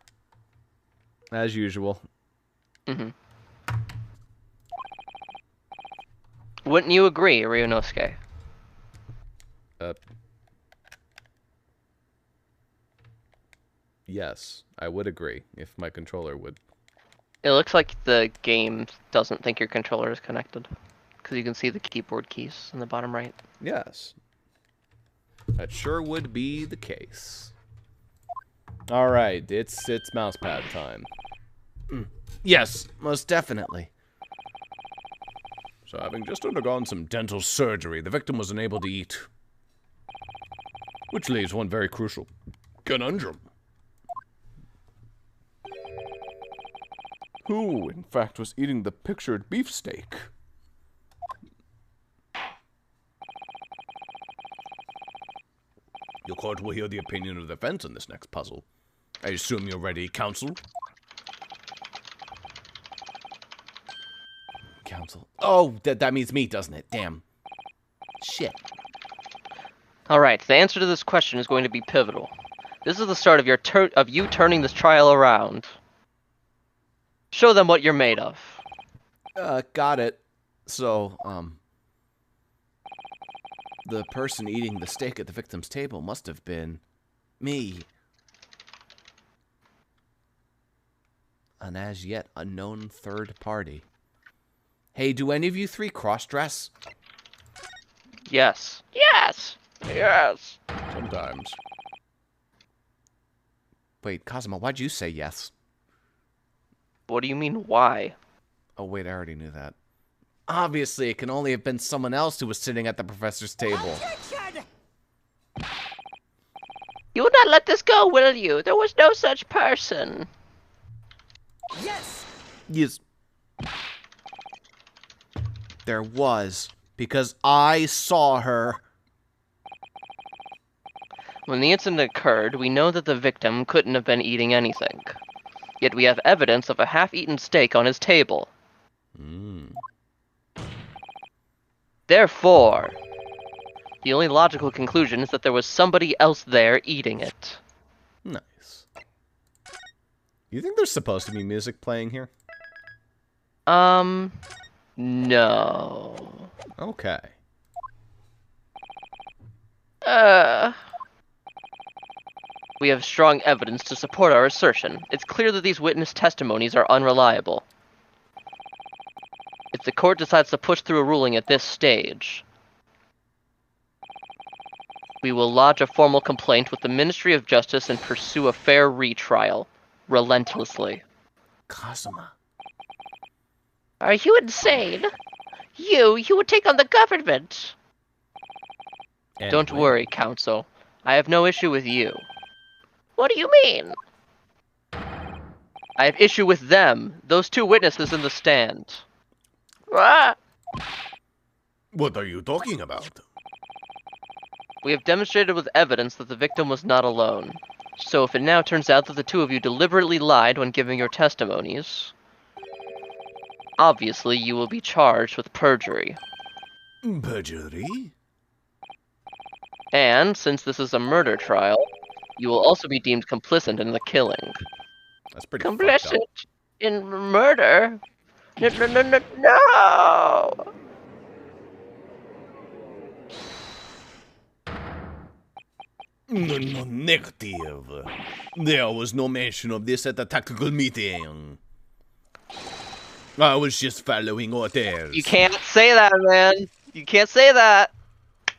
As usual.
Mm-hmm. Wouldn't you agree, Ryunosuke?
Yes, I would agree if my controller would.
It looks like the game doesn't think your controller is connected. Because you can see the keyboard keys in the bottom right.
Yes. That sure would be the case. Alright, it's mousepad time. Yes, most definitely.
So having just undergone some dental surgery, the victim was unable to eat. Which leaves one very crucial conundrum.
Who, in fact, was eating the pictured beefsteak?
Your court will hear the opinion of the defense on this next puzzle. I assume you're ready, counsel?
Counsel. Oh, that means me, doesn't it? Damn. Shit.
Alright, the answer to this question is going to be pivotal. This is the start of you turning this trial around. Show them what you're made of.
Got it. So, the person eating the steak at the victim's table must have been me. An as yet unknown third party. Hey, do any of you three cross-dress?
Yes.
Yes! Yes!
Sometimes.
Wait, Cosmo, why'd you say yes?
What do you mean, why?
Oh, wait, I already knew that. Obviously, it can only have been someone else who was sitting at the professor's table.
Objection!
You will not let this go, will you? There was no such person.
Yes!
Yes. There was, because I saw her.
When the incident occurred, we know that the victim couldn't have been eating anything. Yet we have evidence of a half-eaten steak on his table. Therefore, the only logical conclusion is that there was somebody else there eating it.
Nice. You think there's supposed to be music playing here?
No.
Okay.
We have strong evidence to support our assertion. It's clear that these witness testimonies are unreliable. If the court decides to push through a ruling at this stage, we will lodge a formal complaint with the Ministry of Justice and pursue a fair retrial, relentlessly.
Kazuma.
Are you insane? You would take on the government.
Don't
Anyway,
worry, Council. I have no issue with you.
What do you mean?
I have issue with them, those two witnesses in the stand.
Ah,
what are you talking about?
We have demonstrated with evidence that the victim was not alone. So if it now turns out that the two of you deliberately lied when giving your testimonies, obviously you will be charged with perjury.
Perjury?
And, since this is a murder trial, you will also be deemed complicit in the killing.
That's pretty fucked up.
complicit in murder? No!
No, negative. There was no mention of this at the tactical meeting. I was just following orders.
You can't say that, man! You can't say that!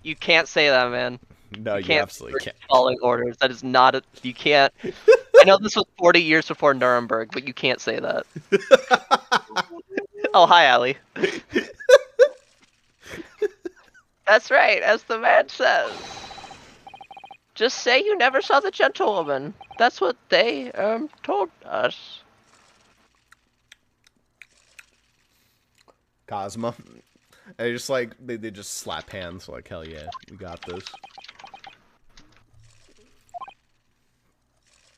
You can't say that, man.
No, you
Can't
absolutely can't.
following orders. That is not a... You can't... I know this was 40 years before Nuremberg, but you can't say that. Oh, hi, Allie.
That's right, as the man says. Just say you never saw the gentlewoman. That's what they, told us.
Cosmo. They just like they just slap hands like hell yeah, we got this.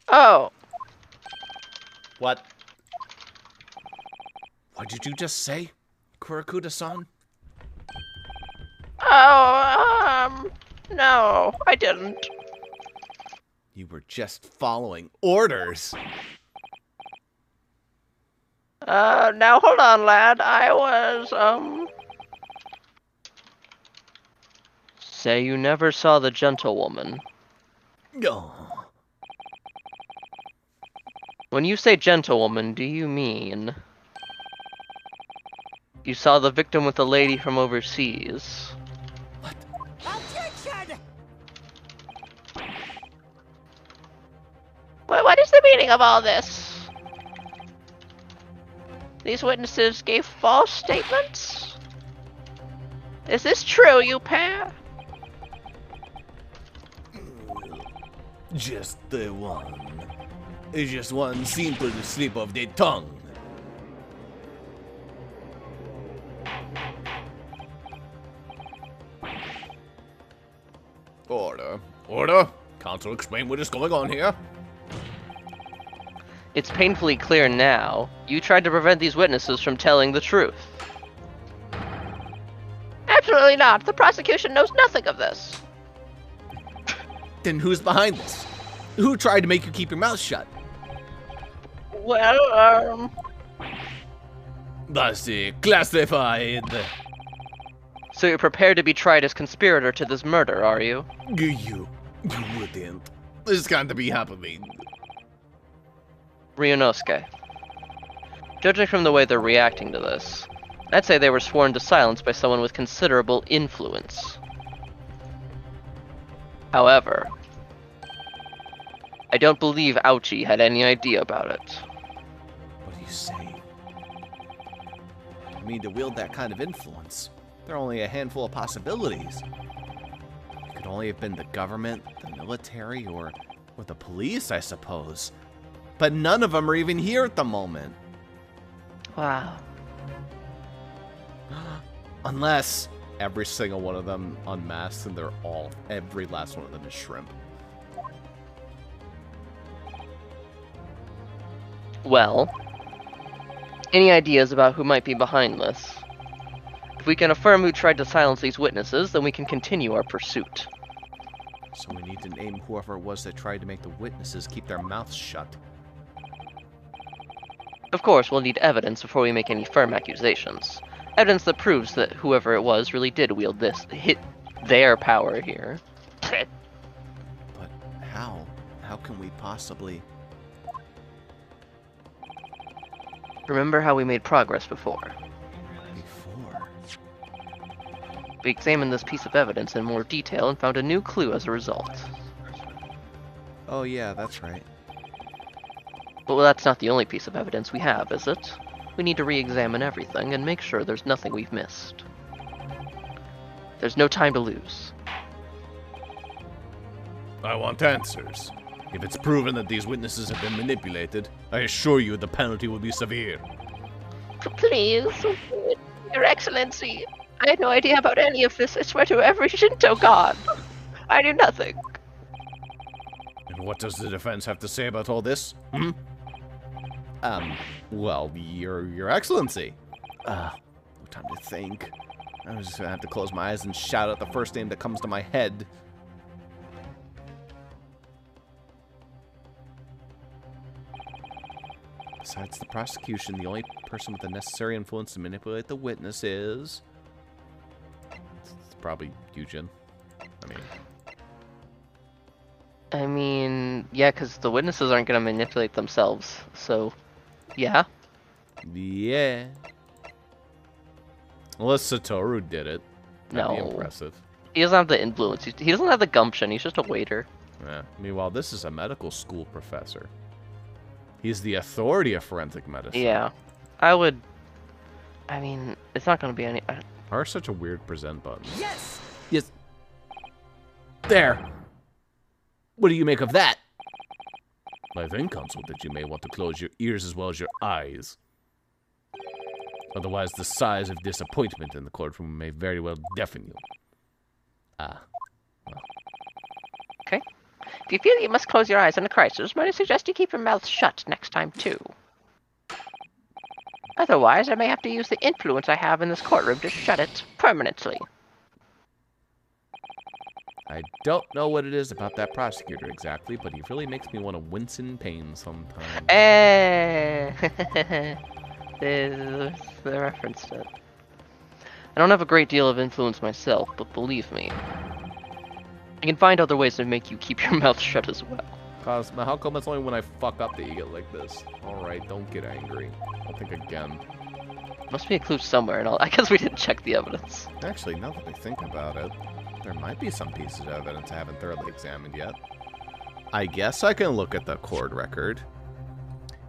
Oh,
What?
What did you just say, Kurakuda-san?
no, I didn't.
You were just following orders.
Now hold on, lad. I was,
Say you never saw the gentlewoman.
Oh.
When you say gentlewoman, do you mean... you saw the victim with the lady from overseas?
what is the meaning of all this? These witnesses gave false statements? Is this true, you pair?
Just the one. It's just one simple slip of the tongue.
Order. Order. Council, explain what is going on here.
It's painfully clear now. You tried to prevent these witnesses from telling the truth.
Absolutely not. The prosecution knows nothing of this.
Then who's behind this? Who tried to make you keep your mouth shut?
Well,
That's classified.
So you're prepared to be tried as conspirator to this murder, are you?
You wouldn't. This can't be happening.
Ryunosuke. Judging from the way they're reacting to this, I'd say they were sworn to silence by someone with considerable influence. However, I don't believe Ouchi had any idea about it.
What do you say? I mean, to wield that kind of influence, there are only a handful of possibilities. It could only have been the government, the military, or the police, I suppose. But none of them are even here at the moment.
wow.
Unless every single one of them unmasked and every last one of them is shrimp.
Well, any ideas about who might be behind this? If we can affirm who tried to silence these witnesses, then we can continue our pursuit.
So we need to name whoever it was that tried to make the witnesses keep their mouths shut.
Of course, we'll need evidence before we make any firm accusations. Evidence that proves that whoever it was really did wield their power here.
But how? How can we possibly...
Remember how we made progress before?
Before?
We examined this piece of evidence in more detail and found a new clue as a result.
Oh yeah, that's right.
But that's not the only piece of evidence we have, is it? We need to re-examine everything and make sure there's nothing we've missed. There's no time to lose.
I want answers. If it's proven that these witnesses have been manipulated, I assure you the penalty will be severe.
Please, Your Excellency, I had no idea about any of this. I swear to every Shinto god. I knew nothing.
And what does the defense have to say about all this?
Well, Your Excellency. No time to think. I was just gonna have to close my eyes and shout out the first name that comes to my head. Besides the prosecution, the only person with the necessary influence to manipulate the witness is... It's probably Eugen.
I mean, yeah, because the witnesses aren't going to manipulate themselves, so, yeah.
Yeah. Unless Satoru did it. That'd be
No.
impressive.
He doesn't have the influence. He doesn't have the gumption. He's just a waiter.
Yeah. Meanwhile, this is a medical school professor. He's the authority of forensic medicine.
Yeah. I mean, it's not going to be any...
Are such a weird present button.
Yes!
Yes. There. What do you make of that?
I think, Consul, that you may want to close your ears as well as your eyes. Otherwise, the sighs of disappointment in the courtroom may very well deafen you.
Okay. If you feel you must close your eyes in a crisis, might I suggest you keep your mouth shut next time, too? Otherwise, I may have to use the influence I have in this courtroom to shut it permanently.
I don't know what it is about that prosecutor exactly, but he really makes me want to wince in pain sometimes.
There's the reference to it. I don't have a great deal of influence myself, but believe me, I can find other ways to make you keep your mouth shut as well.
Cosmo, how come it's only when I fuck up that you get like this? Alright, don't get angry. I'll think again.
Must be a clue somewhere, and I guess we didn't check the evidence.
Actually, now that I think about it, there might be some pieces of evidence I haven't thoroughly examined yet. I guess I can look at the court record.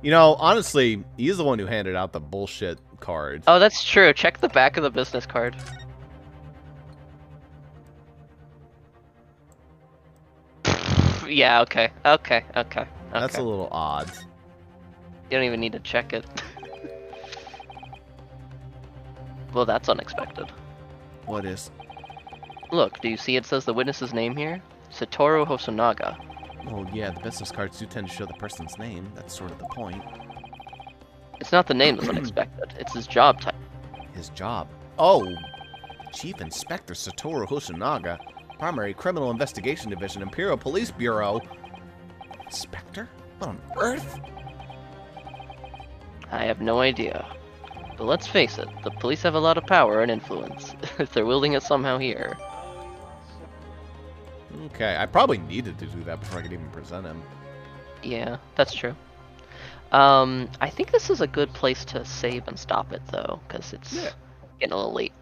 You know, honestly, he's the one who handed out the bullshit card.
Oh, that's true. Check the back of the business card. Yeah, okay.
That's a little odd.
You don't even need to check it. Well, that's unexpected.
What is?
Look, do you see it says the witness's name here? Satoru Hosonaga.
Well, yeah, the business cards do tend to show the person's name. That's sort of the point.
It's not the name that's unexpected. It's his job type.
His job. Oh! Chief Inspector Satoru Hosonaga. Primary Criminal Investigation Division, Imperial Police Bureau. Inspector? What on earth?
I have no idea. But let's face it, the police have a lot of power and influence, if they're wielding it somehow here.
Okay, I probably needed to do that before I could even present him.
Yeah, that's true. I think this is a good place to save and stop it, though, because it's getting a little late.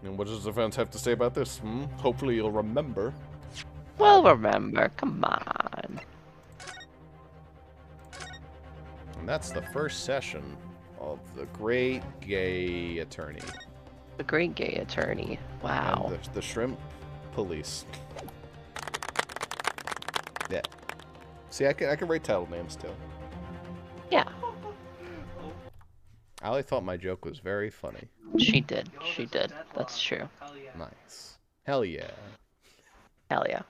And what does the defense have to say about this? Hopefully you'll remember.
Well, remember, come on.
And that's the first session of the Great Gay Attorney.
The Great Gay Attorney. Wow.
And the Shrimp Police. Yeah. See, I can write title names too.
Yeah.
Ali thought my joke was very funny.
She did. That's true.
Nice. Hell yeah.
Hell yeah.